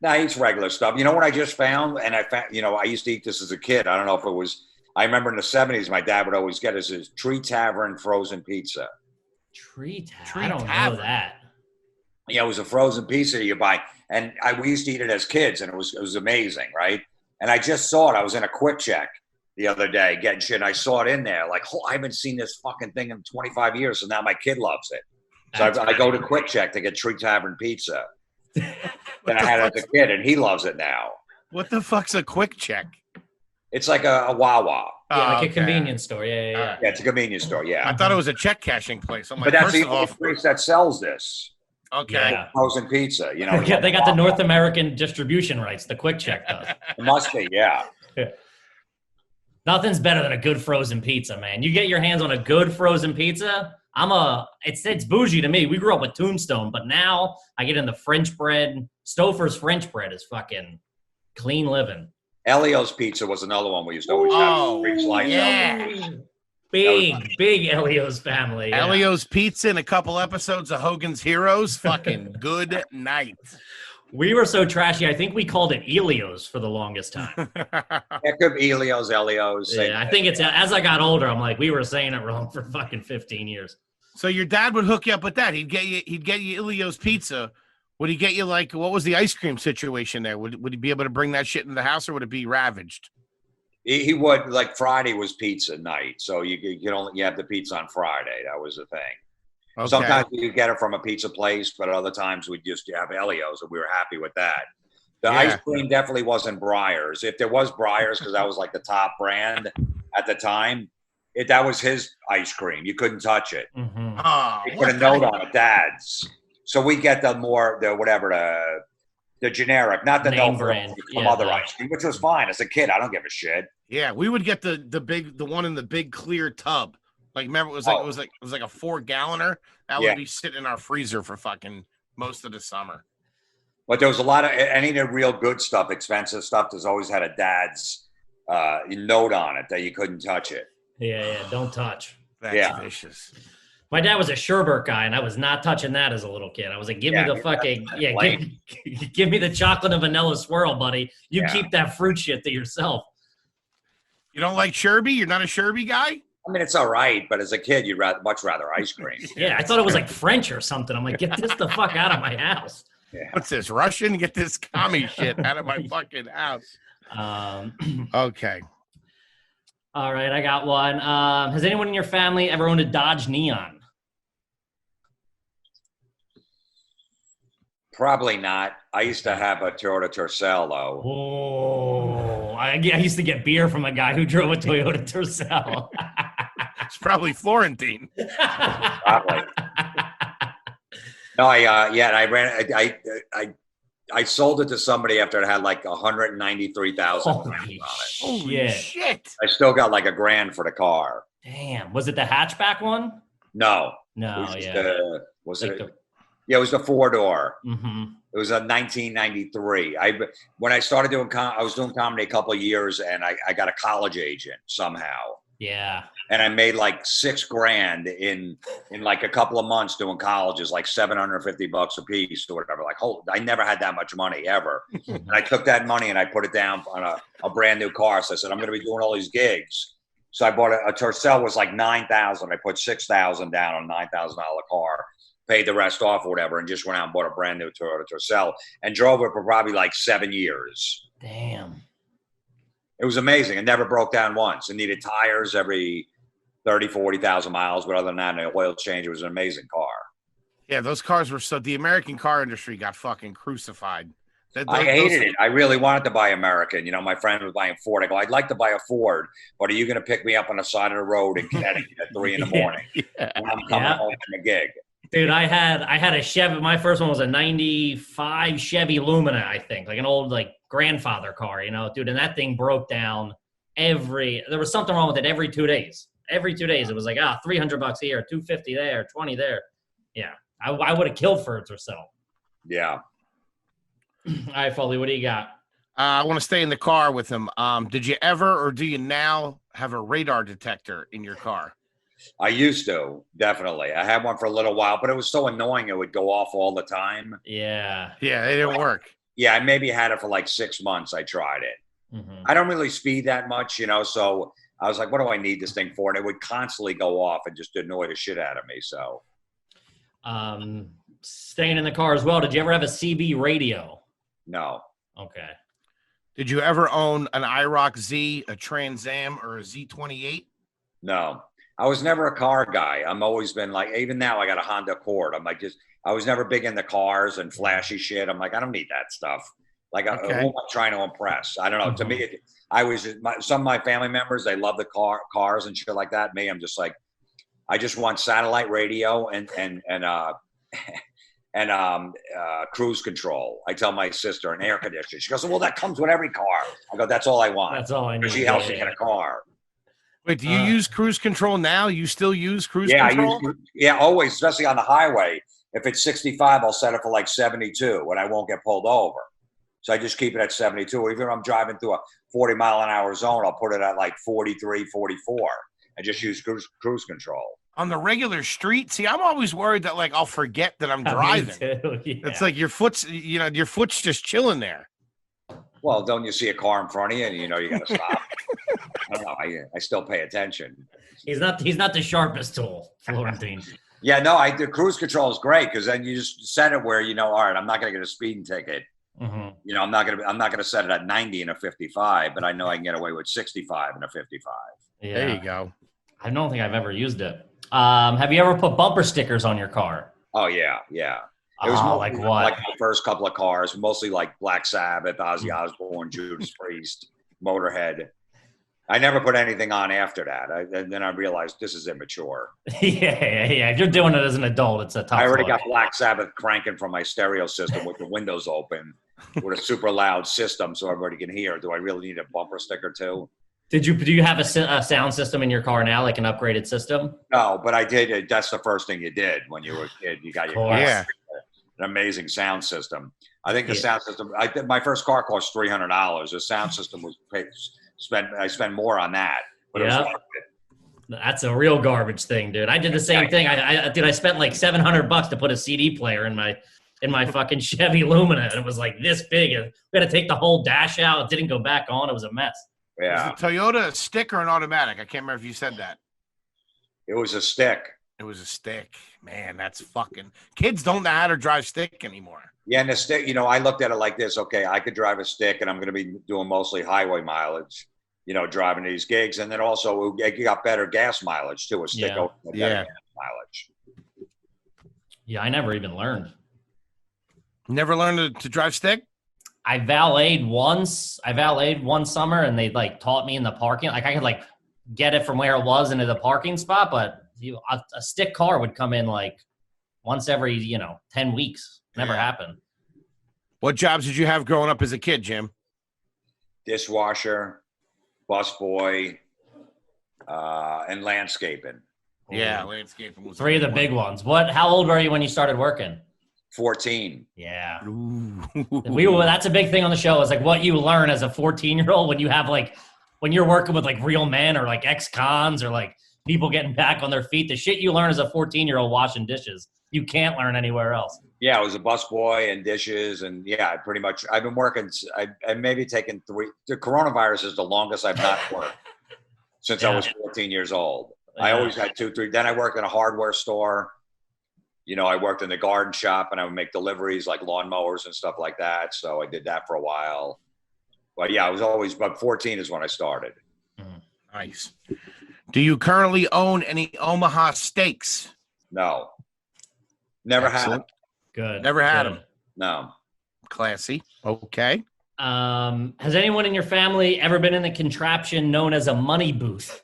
No, he eats regular stuff. You know what I just found? And I found, I used to eat this as a kid. I don't know if it was, I remember in the 70s, my dad would always get us his Tree Tavern frozen pizza. Tree Tavern. I don't know that. Yeah, it was a frozen pizza you buy. And we used to eat it as kids, and it was amazing, right? And I just saw it. I was in a Quick Check the other day getting shit, and I saw it in there. Like, I haven't seen this fucking thing in 25 years, so now my kid loves it. So I go to Quick Check to get Tree Tavern pizza. Then I had it as a kid, and he loves it now. What the fuck's a Quick Check? It's like a Wawa. Yeah, like a convenience store. Yeah. Yeah, it's a convenience store, yeah. I thought it was a check cashing place. I'm like, But that's first the of all, only place that sells this. okay. Yeah. Frozen pizza, They got the North American distribution rights. The Quick Check does. It must be, yeah. Nothing's better than a good frozen pizza, man. You get your hands on a good frozen pizza. It's bougie to me. We grew up with Tombstone, but now I get in the French bread. Stouffer's French bread is fucking clean living. Elio's Pizza was another one we used to always have. Three slices. yeah. Big Elio's family. Yeah. Elio's Pizza and a couple episodes of Hogan's Heroes. Fucking good night. We were so trashy. I think we called it Elio's for the longest time. It could be Elio's. Yeah, I think it's as I got older, I'm like, we were saying it wrong for fucking 15 years. So your dad would hook you up with that. He'd get you Elio's Pizza. Would he get you what was the ice cream situation there? Would he be able to bring that shit in the house, or would it be ravaged? He would, like, Friday was pizza night, so you have the pizza on Friday. That was the thing. Okay. Sometimes you get it from a pizza place, but other times we just have Elio's, and we were happy with that. The ice cream definitely wasn't Breyers. If there was Breyers, because that was like the top brand at the time, that was his ice cream. You couldn't touch it. Mm-hmm. Oh, He put a note on it, Dad's. So we get the generic, not the Name no brand. from other ice cream, which was fine. As a kid, I don't give a shit. yeah, we would get the one in the big clear tub. Like, remember, it was like a 4-galloner that would be sitting in our freezer for fucking most of the summer. But there was a lot of any of the real good stuff, expensive stuff. There's always had a Dad's note on it that you couldn't touch it. Yeah, don't touch. That's vicious. My dad was a Sherbert guy, and I was not touching that as a little kid. I was like, give me the fucking, give me the chocolate and vanilla swirl, buddy. You keep that fruit shit to yourself. You don't like Sherby? You're not a Sherby guy? I mean, it's all right, but as a kid, you'd much rather ice cream. Yeah, I thought it was like French or something. I'm like, get this the fuck out of my house. Yeah. What's this, Russian? Get this commie shit out of my fucking house. Okay. All right, I got one. Has anyone in your family ever owned a Dodge Neon? Probably not. I used to have a Toyota Tercel, though. Oh, I used to get beer from a guy who drove a Toyota Tercel. probably Florentine. Probably. No, I sold it to somebody after it had like 193,000 on it. Holy shit! I still got like $1,000 for the car. Damn. Was it the hatchback one? No. No, it was it was the 4-door. Mm-hmm. It was a 1993. When I started doing I was doing comedy a couple of years, and I got a college agent somehow. Yeah. And I made like $6,000 in like a couple of months doing colleges, like $750 a piece or whatever. Like, I never had that much money ever. And I took that money and I put it down on a brand new car. So I said, I'm going to be doing all these gigs. So I bought a Tercel was like $9,000. I put $6,000 down on a $9,000 car, paid the rest off or whatever, and just went out and bought a brand new Toyota Tercel and drove it for probably like 7 years. Damn. It was amazing. It never broke down once. It needed tires every 30, 40,000 miles. But other than that, an oil change. It was an amazing car. Yeah, those cars were the American car industry got fucking crucified. I hated it. I really wanted to buy American. You know, my friend was buying Ford. I go, I'd like to buy a Ford, but are you going to pick me up on the side of the road in Connecticut at 3 in the morning? Yeah. When I'm coming home from a gig. Dude, I had a Chevy. My first one was a 95 Chevy Lumina, I think, like an old like grandfather car, you know, dude. And that thing broke down there was something wrong with it every 2 days. Every 2 days, it was like, $300 here, $250 there, 20 there. Yeah, I would have killed for it or so. Yeah. All right, Foley, what do you got? I want to stay in the car with him. Did you ever, or do you now have a radar detector in your car? I used to, definitely. I had one for a little while, but it was so annoying. It would go off all the time. Yeah. Yeah, it didn't work. Yeah, I maybe had it for like 6 months. I tried it. Mm-hmm. I don't really speed that much, you know, so I was like, what do I need this thing for? And it would constantly go off and just annoy the shit out of me, so. Staying in the car as well, did you ever have a CB radio? No. Okay. Did you ever own an IROC Z, a Trans Am, or a Z28? No. I was never a car guy. I'm always been like, even now I got a Honda Accord. I'm like, I was never big into cars and flashy shit. I'm like, I don't need that stuff. Like, who am I trying to impress? I don't know. To me, some of my family members, they love the cars and shit like that. Me, I'm just like, I just want satellite radio and cruise control. I tell my sister, and air conditioning. She goes, well, that comes with every car. I go, that's all I want. That's all I need. She helps me get a car. Wait, do you use cruise control now? You still use cruise control? Always, especially on the highway. If it's 65, I'll set it for like 72 and I won't get pulled over. So I just keep it at 72. Even if I'm driving through a 40-mile-an-hour zone, I'll put it at like 43, 44 and just use cruise control. On the regular street, see, I'm always worried that like I'll forget that I'm driving. Me too, yeah. It's like your foot's just chilling there. Well, don't you see a car in front of you and you know you got to stop? I don't know. I still pay attention. He's not the sharpest tool, Florentine. Yeah, no, the cruise control is great because then you just set it where you know, all right, I'm not going to get a speeding ticket. Mm-hmm. You know, I'm not going to set it at 90 and a 55, but I know I can get away with 65 and a 55. Yeah. There you go. I don't think I've ever used it. Have you ever put bumper stickers on your car? Oh yeah. It was like what? Like the first couple of cars, mostly like Black Sabbath, Ozzy Osbourne, Judas Priest, Motorhead. I never put anything on after that. And then I realized this is immature. Yeah. If you're doing it as an adult, it's a tough I already look. got Black Sabbath cranking from my stereo system with the windows open with a super loud system so everybody can hear. Do I really need a bumper sticker too? Do you have a sound system in your car now, like an upgraded system? No, but I did. That's the first thing you did when you were a kid. You got your car. Yeah. An amazing sound system. I think the sound system. My first car cost $300. The sound system was I spent more on that. But yeah. That's a real garbage thing, dude. I did the same thing. I spent like $700 to put a CD player in my fucking Chevy Lumina, and it was like this big. And we had to take the whole dash out. It didn't go back on. It was a mess. Yeah. Was the Toyota a stick or an automatic? I can't remember if you said that. It was a stick. It was a stick. Man, that's fucking... Kids don't know how to drive stick anymore. Yeah, and the stick, I looked at it like this. Okay, I could drive a stick, and I'm going to be doing mostly highway mileage, driving these gigs. And then also, you got better gas mileage, too. A stick over better gas mileage. Yeah, I never even learned. Never learned to drive stick? I valeted once. I valeted one summer, and they taught me in the parking. Like I could get it from where it was into the parking spot, but a stick car would come in like once every 10 weeks. Never happened. What jobs did you have growing up as a kid, Jim? Dishwasher, busboy, and landscaping. Yeah, landscaping was 3 of the big ones. How old were you when you started working? 14. Yeah. Ooh. That's a big thing on the show is like what you learn as a 14-year-old when you have when you're working with like real men or like ex-cons or like people getting back on their feet, the shit you learn as a 14-year-old washing dishes, you can't learn anywhere else. Yeah, I was a busboy and dishes, and pretty much I've been working. I maybe taken 3. The coronavirus is the longest I've not worked since I was 14 years old. Yeah. I always had 2, 3. Then I worked in a hardware store. I worked in the garden shop, and I would make deliveries like lawnmowers and stuff like that. So I did that for a while. But I was always, but 14 is when I started. Nice. Do you currently own any Omaha steaks? No. Never had them. Good. Never had them. No. Classy. Okay. Has anyone in your family ever been in the contraption known as a money booth?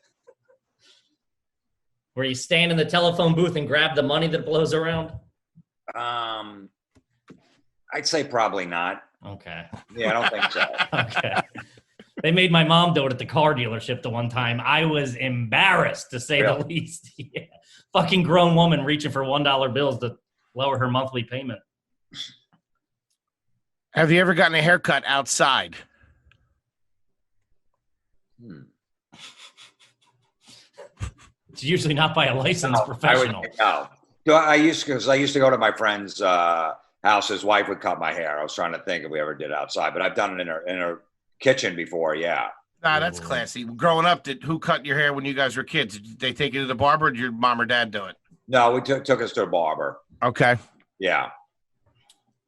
Where you stand in the telephone booth and grab the money that blows around? I'd say probably not. Okay. Yeah, I don't think so. Okay. They made my mom do it at the car dealership the one time. I was embarrassed, to say the least. Yeah. Fucking grown woman reaching for $1 bills to lower her monthly payment. Have you ever gotten a haircut outside? It's usually not by a licensed professional. I used to go to my friend's house. His wife would cut my hair. I was trying to think if we ever did it outside, but I've done it in her kitchen before. Yeah. Nah, that's classy. Growing up, who cut your hair when you guys were kids? Did they take you to the barber, or did your mom or dad do it? No, we took us to a barber. Okay. Yeah.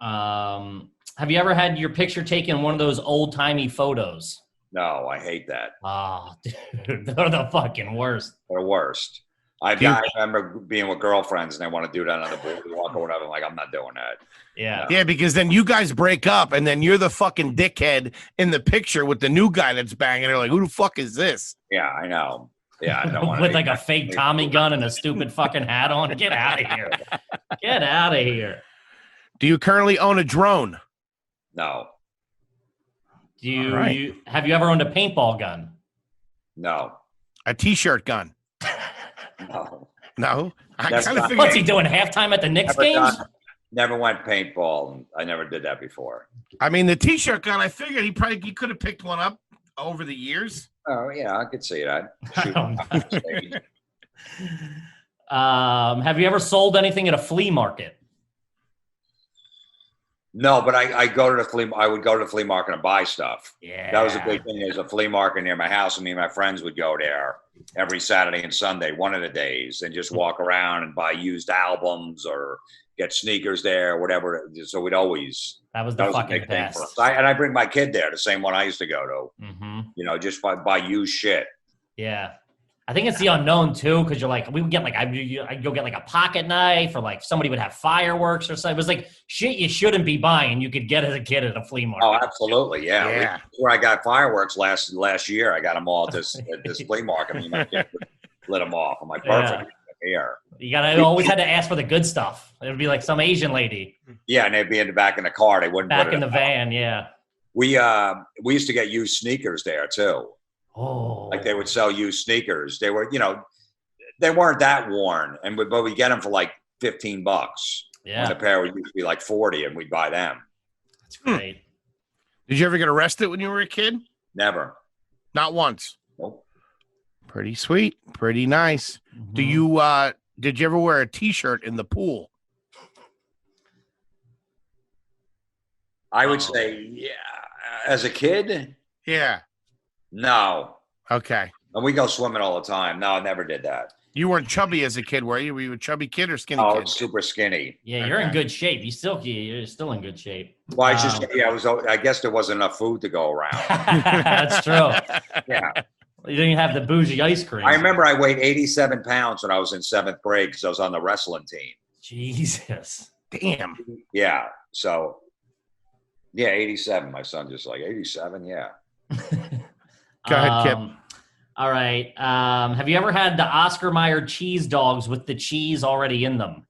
Have you ever had your picture taken in one of those old-timey photos? No, I hate that. Oh, dude, they're the fucking worst. They're the worst. I remember being with girlfriends and they want to do that on the boardwalk or whatever. I'm like, I'm not doing that. Yeah. Yeah, because then you guys break up and then you're the fucking dickhead in the picture with the new guy that's banging. They're like, who the fuck is this? Yeah, I know. Yeah, I don't want with like a fake Tommy gun and a stupid fucking hat on. Get out of here. Get out of here. Do you currently own a drone? No. Have you ever owned a paintball gun? No. A t-shirt gun? No. I kind of figured. What's he doing? Halftime at the Knicks games? Never went paintball. I never did that before. I mean, the t-shirt gun. I figured he could have picked one up over the years. Oh yeah, I could see that. Have you ever sold anything at a flea market? No, but I go to the flea. I would go to the flea market and buy stuff. Yeah, that was a big thing. There's a flea market near my house, and me and my friends would go there every Saturday and Sunday, one of the days, and just walk around and buy used albums or get sneakers there, whatever. So we'd always that was the fucking best. And I bring my kid there, the same one I used to go to. Mm-hmm. Just buy used shit. Yeah. I think it's the unknown too, because you're like, we would get like, I'd go get like a pocket knife, or like somebody would have fireworks or something. It was like shit you shouldn't be buying. You could get as a kid at a flea market. Oh, absolutely, yeah. Where I got fireworks last year, I got them all at this flea market. I mean, my kid lit them off. I'm like, perfect. Here. You always had to ask for the good stuff. It would be like some Asian lady. Yeah, and they'd be in the back in the car. They wouldn't back in the van. Yeah. We used to get used sneakers there too. Oh, like they would sell used sneakers. They were, they weren't that worn, but we get them for like $15. Yeah, and a pair would used to be like 40, and we'd buy them. That's great. Did you ever get arrested when you were a kid? Never. Not once. Nope. Pretty sweet. Pretty nice. Mm-hmm. Did you ever wear a t-shirt in the pool? I would say, yeah. As a kid? Yeah. No. Okay. And we go swimming all the time. No, I never did that. You weren't chubby as a kid, were you? Were you a chubby kid or skinny kid? Super skinny. Yeah, you're in good shape. You're still in good shape. Well, I guess there wasn't enough food to go around. That's true. Yeah. You didn't have the bougie ice cream. I remember I weighed 87 pounds when I was in 7th grade because I was on the wrestling team. Jesus. Damn. Yeah. So, yeah, 87. My son just like, 87? Yeah. Go ahead, Kip. All right. Have you ever had the Oscar Mayer cheese dogs with the cheese already in them?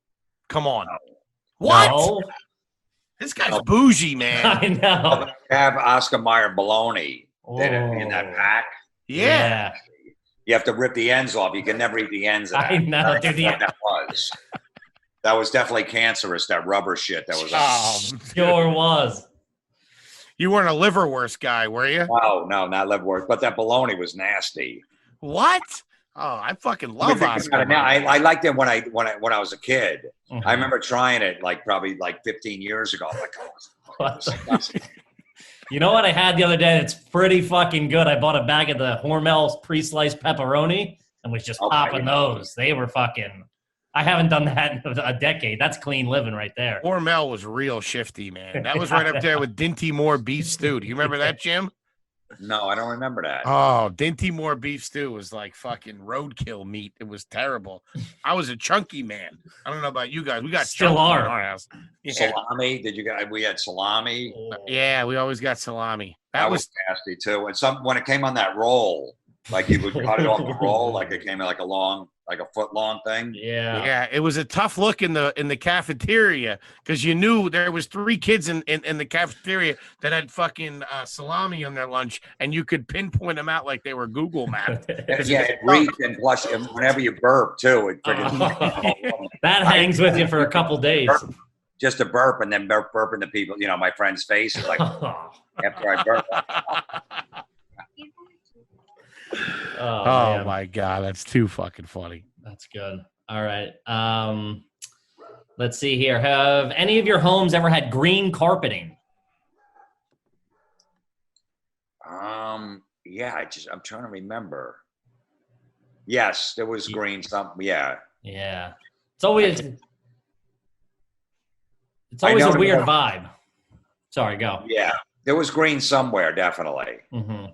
Come on. What? No? This guy's bougie, man. I know. Have Oscar Mayer bologna in that pack. Yeah. You have to rip the ends off. You can never eat the ends of that. I know, dude. That was definitely cancerous, that rubber shit that was Sure was. You weren't a liverwurst guy, were you? No, not liverwurst. But that bologna was nasty. What? Oh, I fucking love Oscar Mayer. I liked it when I was a kid. I remember trying it probably 15 years ago. I'm like, oh, you know what I had the other day that's pretty fucking good? I bought a bag of the Hormel's pre-sliced pepperoni and was just popping those. They were fucking... I haven't done that in a decade. That's clean living right there. Hormel was real shifty, man. That was right up there with Dinty Moore beef stew. Do you remember that, Jim? No, I don't remember that. Oh, Dinty Moore beef stew was like fucking roadkill meat. It was terrible. I was a chunky man. I don't know about you guys. We got still chunky are in our house. Yeah. Salami? We had salami. Yeah, we always got salami. That was nasty too. And when it came on that roll, like you would cut it off the roll, like it came in like a foot long thing. Yeah. It was a tough look in the cafeteria because you knew there was 3 kids in the cafeteria that had fucking salami on their lunch, and you could pinpoint them out like they were Google Mapped. It reeked, and plus, whenever you burp too, it that hangs with you for a couple days. Just a burp, and then burping the people. My friend's face is like after I burp. Oh my God, that's too fucking funny. That's good. All right. Let's see here. Have any of your homes ever had green carpeting? Yeah, I'm trying to remember. Yes, there was green Yeah. It's always a weird vibe. Sorry, go. Yeah. There was green somewhere, definitely. Mm-hmm.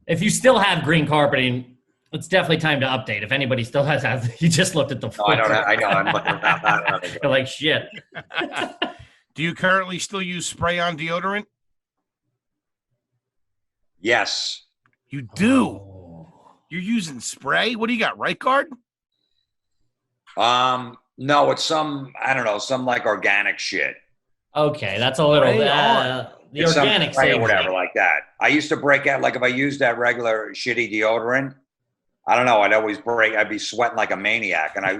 If you still have green carpeting, it's definitely time to update. If anybody still has that, you just looked at the floor. No, I know. I'm looking at that. You're like, shit. Do you currently still use spray-on deodorant? Yes. You do? Oh. You're using spray? What do you got, Right Guard? No, it's some like organic shit. Okay, that's a little the organic or whatever like that. I used to break out, like if I used that regular shitty deodorant, I don't know, I'd be sweating like a maniac. And I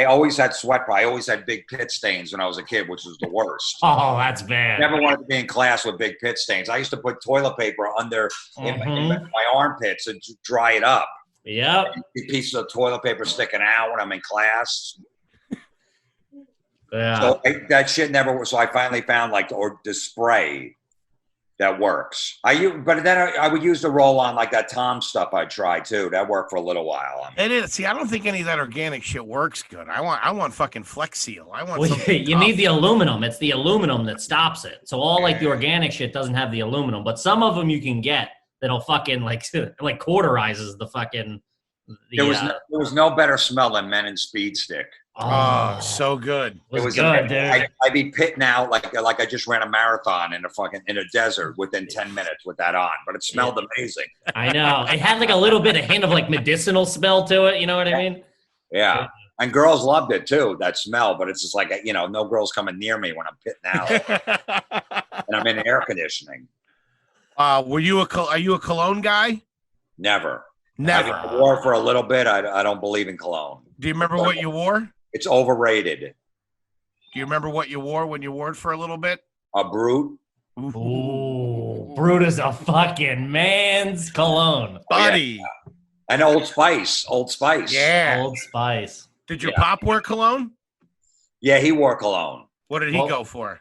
always had sweat. I always had big pit stains when I was a kid, which was the worst. Oh, that's bad. Never wanted to be in class with big pit stains. I used to put toilet paper under in my armpits to dry it up. Yep. Pieces of toilet paper sticking out when I'm in class. Yeah. So that shit never worked. So I finally found the spray that works. But then I would use the roll-on, like that Tom stuff I tried too. That worked for a little while. It is. See, I don't think any of that organic shit works good. I want fucking Flex Seal. You need the aluminum. It's the aluminum that stops it. So all the organic shit doesn't have the aluminum, but some of them you can get that'll fucking like cauterizes the fucking. There was no better smell than Men in Speed Stick. Oh, so good. It was good, dude. I'd be pitting out like I just ran a marathon in a desert within 10 minutes with that on, but it smelled amazing. I know. It had a little bit of hint of medicinal smell to it. You know what I mean? Yeah. And girls loved it too, that smell, but it's just no girls coming near me when I'm pitting out. And I'm in air conditioning. Are you a cologne guy? Never. I wore for a little bit. I don't believe in cologne. Do you remember what you wore? It's overrated. Do you remember what you wore when you wore it for a little bit? A Brute. Ooh, Brute is a fucking man's cologne. Buddy. Oh, yeah. And Old Spice. Yeah. Old Spice. Did your pop wear cologne? Yeah, he wore cologne. What did he go for?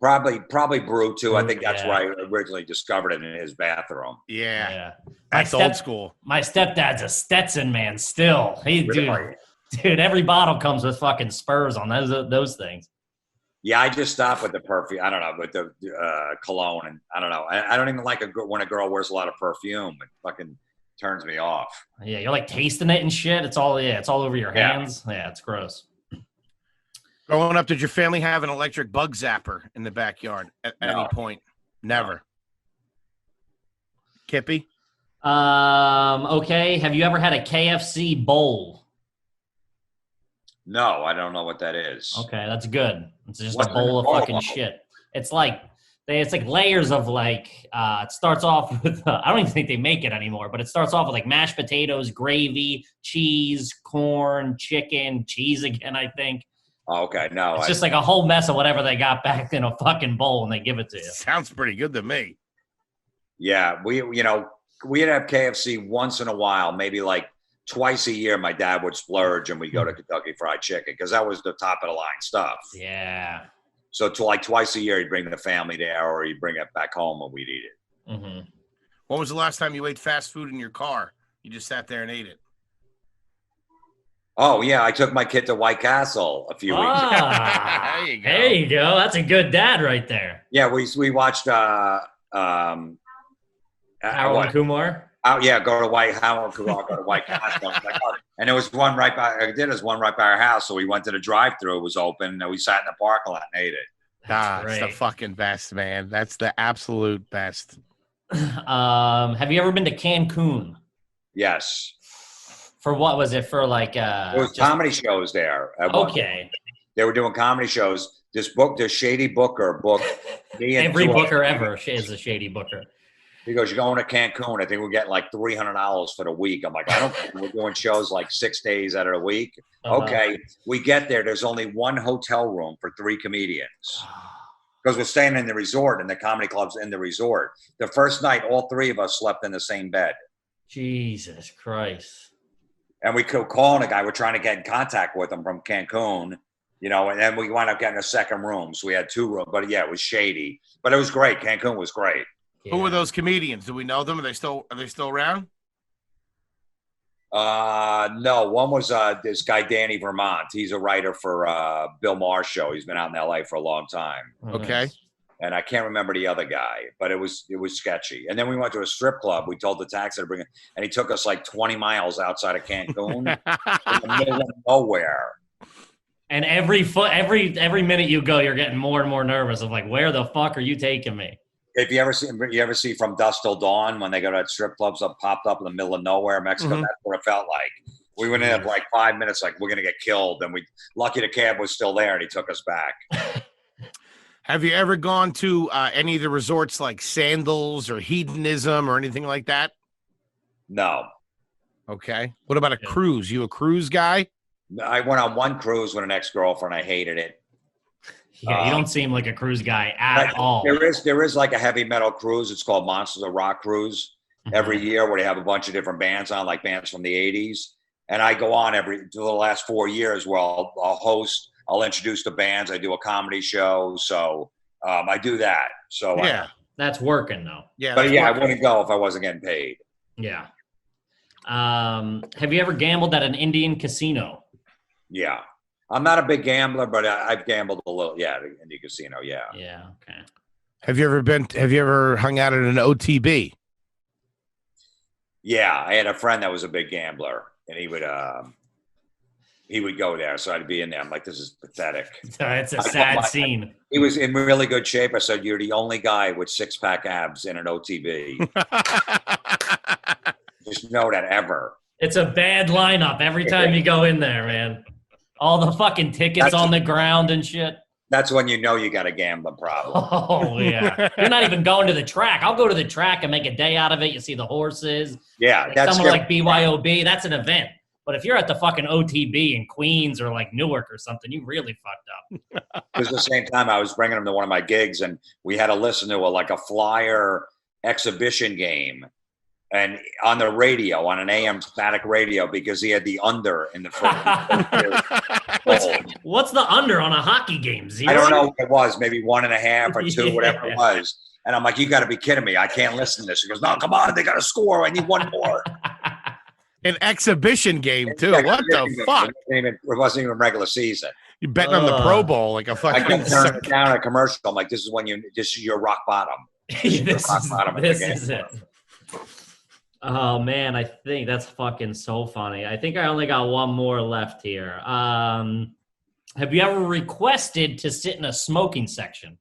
Probably Brute too. I think that's where I originally discovered it in his bathroom. Yeah. That's old school. My stepdad's a Stetson man still. Dude, every bottle comes with fucking spurs on those things. Yeah, I just stopped with the perfume. I don't know, with the cologne, and I don't know. I don't even like when a girl wears a lot of perfume. It fucking turns me off. Yeah, you're tasting it and shit. It's all over your hands. Yeah, it's gross. Growing up, did your family have an electric bug zapper in the backyard at any point? Never. Kippy? Okay. Have you ever had a KFC bowl? No, I don't know what that is. Okay, that's good. It's just What's a in a bowl of bowl? fucking shit. It's like layers of like. It starts off with I don't even think they make it anymore, but it starts off with like mashed potatoes, gravy, cheese, corn, chicken, cheese again. I think Oh, Okay, no. it's just like a whole mess of whatever they got back in a fucking bowl and they give it to you. sounds pretty good to me. Yeah, we'd have KFC once in a while, maybe like twice a year. My dad would splurge and we'd go to Kentucky Fried Chicken because that was the top of the line stuff. Yeah. So to like twice a year, he'd bring the family there or he'd bring it back home and we'd eat it. Mm-hmm. When was the last time you ate fast food in your car? You just sat there and ate it. Oh, yeah, I took my kid to White Castle a few weeks ago. Ah, There you go. there you go. That's a good dad right there. Yeah, we watched Harold and Kumar. go to White Castle. And there was one right by our house. So we went to the drive-thru. It was open, and we sat in the parking lot and ate it. It's the Great. fucking best, man. That's the absolute best. Have you ever been to Cancun? Yes, For what was it? For like there was comedy shows there. At one point. okay. They were doing comedy shows. This Shady Booker booked me and Every two booker other ever comedians. is a shady booker. He goes, "You're going to Cancun? I think we're getting like $300 for the week." I'm like, "I don't think we're doing shows like 6 days out of the week." Uh-huh. Okay, we get there. There's only one hotel room for 3 comedians because we're staying in the resort and the comedy club's in the resort. The first night, all 3 of us slept in the same bed. Jesus Christ. And we could call a guy. We're trying to get in contact with him from Cancun, and then we wound up getting a second room. So we had 2 rooms. But yeah, it was shady. But it was great. Cancun was great. Yeah. Who were those comedians? Do we know them? Are they still around? No, one was this guy Danny Vermont. He's a writer for Bill Maher's show. He's been out in LA for a long time. Oh, Okay. nice. And I can't remember the other guy, but it was sketchy. And then we went to a strip club. We told the taxi to bring it, and he took us like 20 miles outside of Cancun, in the middle of nowhere. And every minute you go, you're getting more and more nervous of like, where the fuck are you taking me? If you ever see From Dusk Till Dawn when they go to that strip clubs up popped up in the middle of nowhere, Mexico, Mhm. that's what it felt like. We went in for like 5 minutes, like we're gonna get killed, and lucky the cab was still there, and he took us back. Have you ever gone to any of the resorts like Sandals or Hedonism or anything like that? No, Okay. What about a Yeah. cruise? You a cruise guy? I went on one cruise with an ex-girlfriend. I hated it. Yeah, you don't seem like a cruise guy at all. There is like a heavy metal cruise. It's called Monsters of Rock Cruise every year, where they have a bunch of different bands on, like bands from the 80s. And I go on the last 4 years where I'll host, I'll introduce the bands. I do a comedy show. So I do that. So Yeah. That's working though. Yeah. but that's yeah, I what- wouldn't go if I wasn't getting paid. Yeah. Have you ever gambled at an Indian casino? Yeah. I'm not a big gambler, but I've gambled a little. Yeah, in the casino. Yeah. Yeah. Okay. Have you ever hung out at an OTB? Yeah. I had a friend that was a big gambler, and he would go there. So I'd be in there. I'm like, this is pathetic. It's a sad scene. He was in really good shape. I said, "You're the only guy with 6-pack abs in an OTB." Just know that ever. It's a bad lineup every time you go in there, man. All the fucking tickets on the ground and shit. That's when you know you got a gambling problem. Oh, yeah. You're not even going to the track. I'll go to the track and make a day out of it. You see the horses. Yeah, Like that's someone good. like BYOB, that's an event. But if you're at the fucking OTB in Queens or like Newark or something, you really fucked up. Because at the same time, I was bringing him to one of my gigs, and we had to listen to a Flyer exhibition game, and on the radio, on an AM static radio, because he had the under in the first. What's the under on a hockey game? Zero? I don't know what it was, maybe 1.5 or 2, whatever Yeah. it was. And I'm like, you got to be kidding me. I can't listen to this. He goes, no, come on. They got to score. I need one more. An exhibition game too. What the fuck? It wasn't even regular season. You're betting on the Pro Bowl like a I fucking. kept turning it down a commercial. I'm like, this is your rock bottom. this is it. Oh man, I think that's fucking so funny. I think I only got one more left here. Have you ever requested to sit in a smoking section?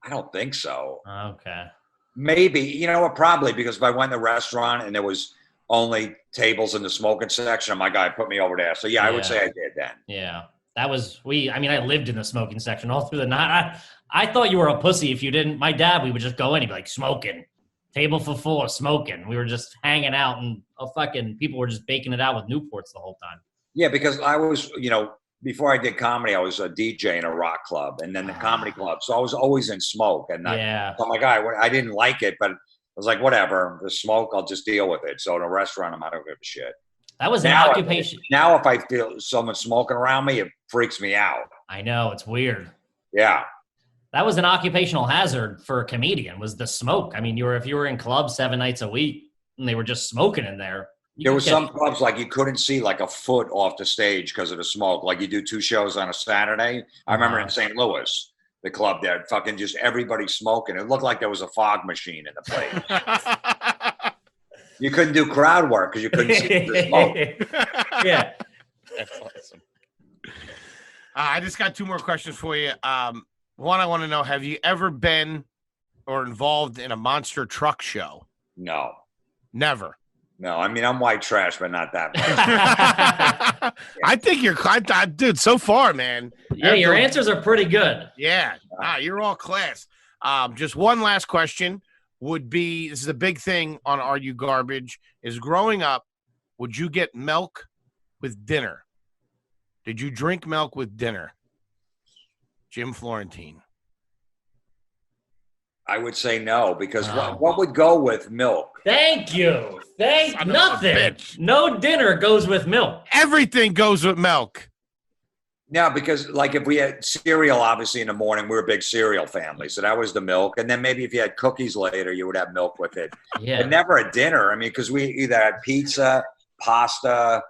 I don't think so. Okay. Maybe, you know what, probably, because if I went to a restaurant and there was only tables in the smoking section, my guy put me over there. So yeah, I would say I did then. Yeah. That was, I mean, I lived in the smoking section all through the night. I thought you were a pussy if you didn't. My dad, we would just go in, he'd be like, smoking. Table for four, smoking. We were just hanging out, and people were just baking it out with Newports the whole time. Yeah, because I was, before I did comedy, I was a DJ in a rock club and then the comedy club. So I was always in smoke. And so my guy, I didn't like it, but I was like, whatever, the smoke, I'll just deal with it. So in a restaurant, I don't give a shit. That was an occupation. Now, if I feel someone smoking around me, it freaks me out. I know, it's weird. Yeah. That was an occupational hazard for a comedian, was the smoke. I mean, if you were in clubs 7 nights a week and they were just smoking in there. There was some clubs like you couldn't see like a foot off the stage because of the smoke. Like you do 2 shows on a Saturday. I remember in St. Louis, the club there, fucking just everybody smoking. It looked like there was a fog machine in the place. You couldn't do crowd work because you couldn't see the smoke. Yeah. That's awesome. I just got 2 more questions for you. One, I want to know, have you ever been or involved in a monster truck show? No. Never. No, I mean, I'm white trash, but not that much. I think dude, so far, man. Yeah, your answers are pretty good. Yeah. You're all class. Just one last question would be, this is a big thing on Are You Garbage, is growing up, would you get milk with dinner? Did you drink milk with dinner? Jim Florentine. I would say no, because what would go with milk? Thank you. Nothing. No dinner goes with milk. Everything goes with milk. Yeah, because like if we had cereal, obviously in the morning, we're a big cereal family. So that was the milk. And then maybe if you had cookies later, you would have milk with it. Yeah. But never a dinner. I mean, because we either had pizza, pasta,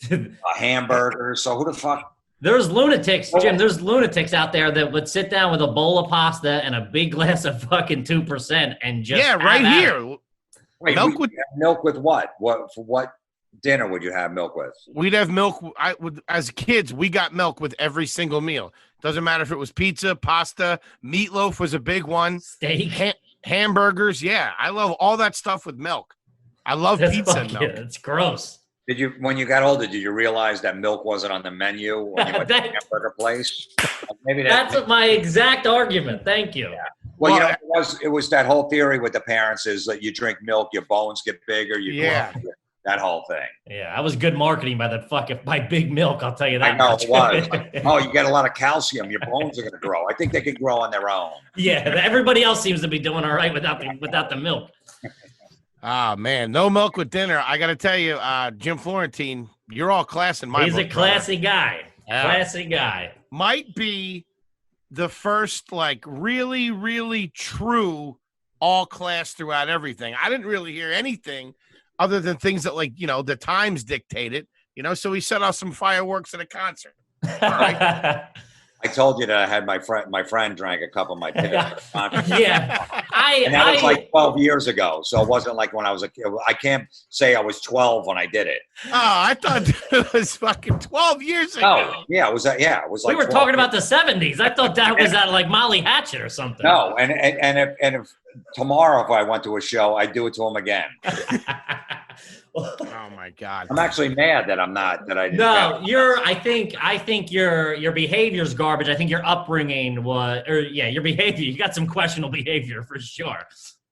a hamburger. So who the fuck? There's lunatics, Jim. There's lunatics out there that would sit down with a bowl of pasta and a big glass of fucking 2% and just here. Wait, milk with what? For what dinner would you have milk with? We'd have milk. As kids, we got milk with every single meal. Doesn't matter if it was pizza, pasta, meatloaf was a big one. Steak, hamburgers. Yeah, I love all that stuff with milk. I love pizza and milk. It's gross. Did you, when you got older, did you realize that milk wasn't on the menu when you went to the hamburger place? Maybe that's my exact argument. Thank you. Yeah. Well, it was that whole theory with the parents is that you drink milk, your bones get bigger. That whole thing. Yeah, that was good marketing by Big Milk. I'll tell you that. I know it was. Like, you get a lot of calcium. Your bones are going to grow. I think they can grow on their own. Yeah, everybody else seems to be doing all right without the milk. Ah, man, no milk with dinner. I got to tell you, Jim Florentine, you're all class in my book. He's a classy guy. Yeah. Classy guy. Might be the first, like, really, really true all class throughout everything. I didn't really hear anything other than things that, like, the times dictated, so he set off some fireworks at a concert. All right. I told you that I had my friend drank a cup of my piss. Yeah. And that was like 12 years ago. So it wasn't like when I was a kid. I can't say I was 12 when I did it. Oh, I thought it was fucking 12 years ago. Oh, yeah, it was like we were talking about the 70s. I thought that was at like Molly Hatchet or something. No, and if tomorrow if I went to a show, I'd do it to him again. Oh my God! I'm actually mad that I'm not. That I didn't. No, I think your behavior's garbage. I think your upbringing your behavior. You got some questionable behavior for sure.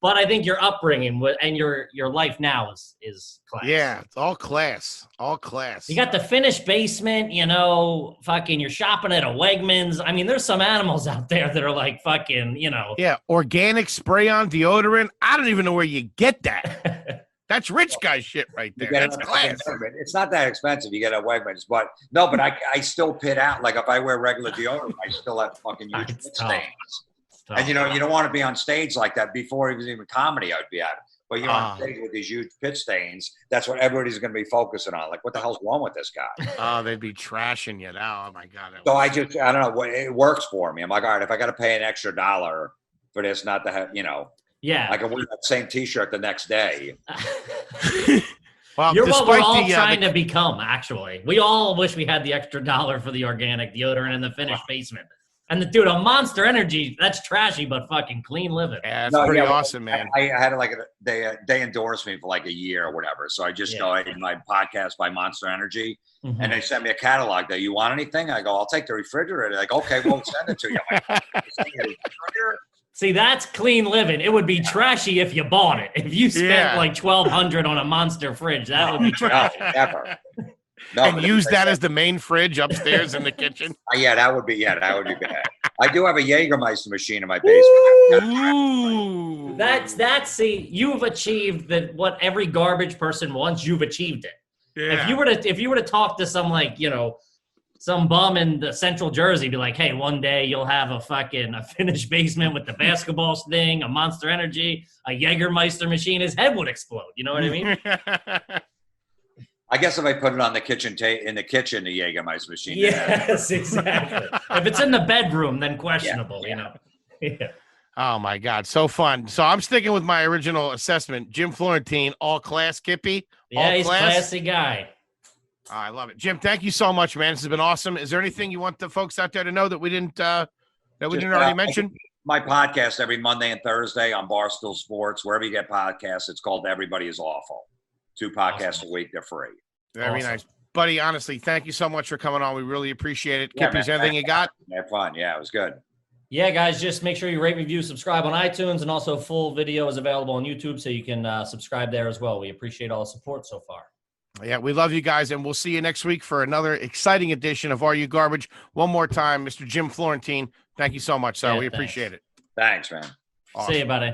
But I think your upbringing and your life now is class. Yeah, it's all class. All class. You got the finished basement. Fucking. You're shopping at a Wegmans. I mean, there's some animals out there that are like fucking. Yeah, organic spray-on deodorant. I don't even know where you get that. That's rich guy shit right there. That's class. It's not that expensive. You get a Wegmans, but I still pit out. Like if I wear regular deodorant, I still have fucking huge pit stains. And you don't want to be on stage like that. Before it was even comedy, I'd be at it. But you're on stage with these huge pit stains. That's what everybody's going to be focusing on. Like, what the hell's wrong with this guy? Oh, they'd be trashing you now. Oh my God. So I don't know. It works for me. I'm like, all right, if I got to pay an extra $1 for this, not to have, Yeah. I can wear that same T-shirt the next day. Well, you're what we're all trying to become, actually. We all wish we had the extra $1 for the organic deodorant and the finished basement. And dude, a Monster Energy, that's trashy, but fucking clean living. Yeah, that's pretty awesome, man. I had like they endorsed me for like a year or whatever. So I just go in my podcast by Monster Energy, and they sent me a catalog. That you want anything? I go, I'll take the refrigerator. They're like, okay, we'll send it to you. I'm like, see, that's clean living. It would be trashy if you bought it. If you spent like $1,200 on a Monster fridge, that would be trashy. No, never. No, and use that as the main fridge upstairs in the kitchen. That would be bad. I do have a Jägermeister machine in my basement. Ooh. See, you've achieved that what every garbage person wants, you've achieved it. Yeah. If you were to talk to some some bum in the central Jersey, be like, hey, one day you'll have a finished basement with the basketball thing, a Monster Energy, a Jägermeister machine, his head would explode. You know what I mean? I guess if I put it on the kitchen the Jägermeister machine. Yes, exactly. If it's in the bedroom, then questionable, you know. Yeah. Oh my God, so fun. So I'm sticking with my original assessment. Jim Florentine, all class, Kippy. Yeah, he's a classy guy. Oh, I love it. Jim, thank you so much, man. This has been awesome. Is there anything you want the folks out there to know that we didn't already mention? My podcast every Monday and Thursday on Barstool Sports, wherever you get podcasts. It's called Everybody is Awful. 2 podcasts a week. They're free. Very nice. Buddy, honestly, thank you so much for coming on. We really appreciate it. Kippy, is there anything you got? Have fun. Yeah, it was good. Yeah, guys, just make sure you rate, review, subscribe on iTunes, and also full video is available on YouTube, so you can subscribe there as well. We appreciate all the support so far. Yeah, we love you guys, and we'll see you next week for another exciting edition of Are You Garbage? One more time, Mr. Jim Florentine, thank you so much, sir. We appreciate it. Thanks, man. Awesome. See you, buddy.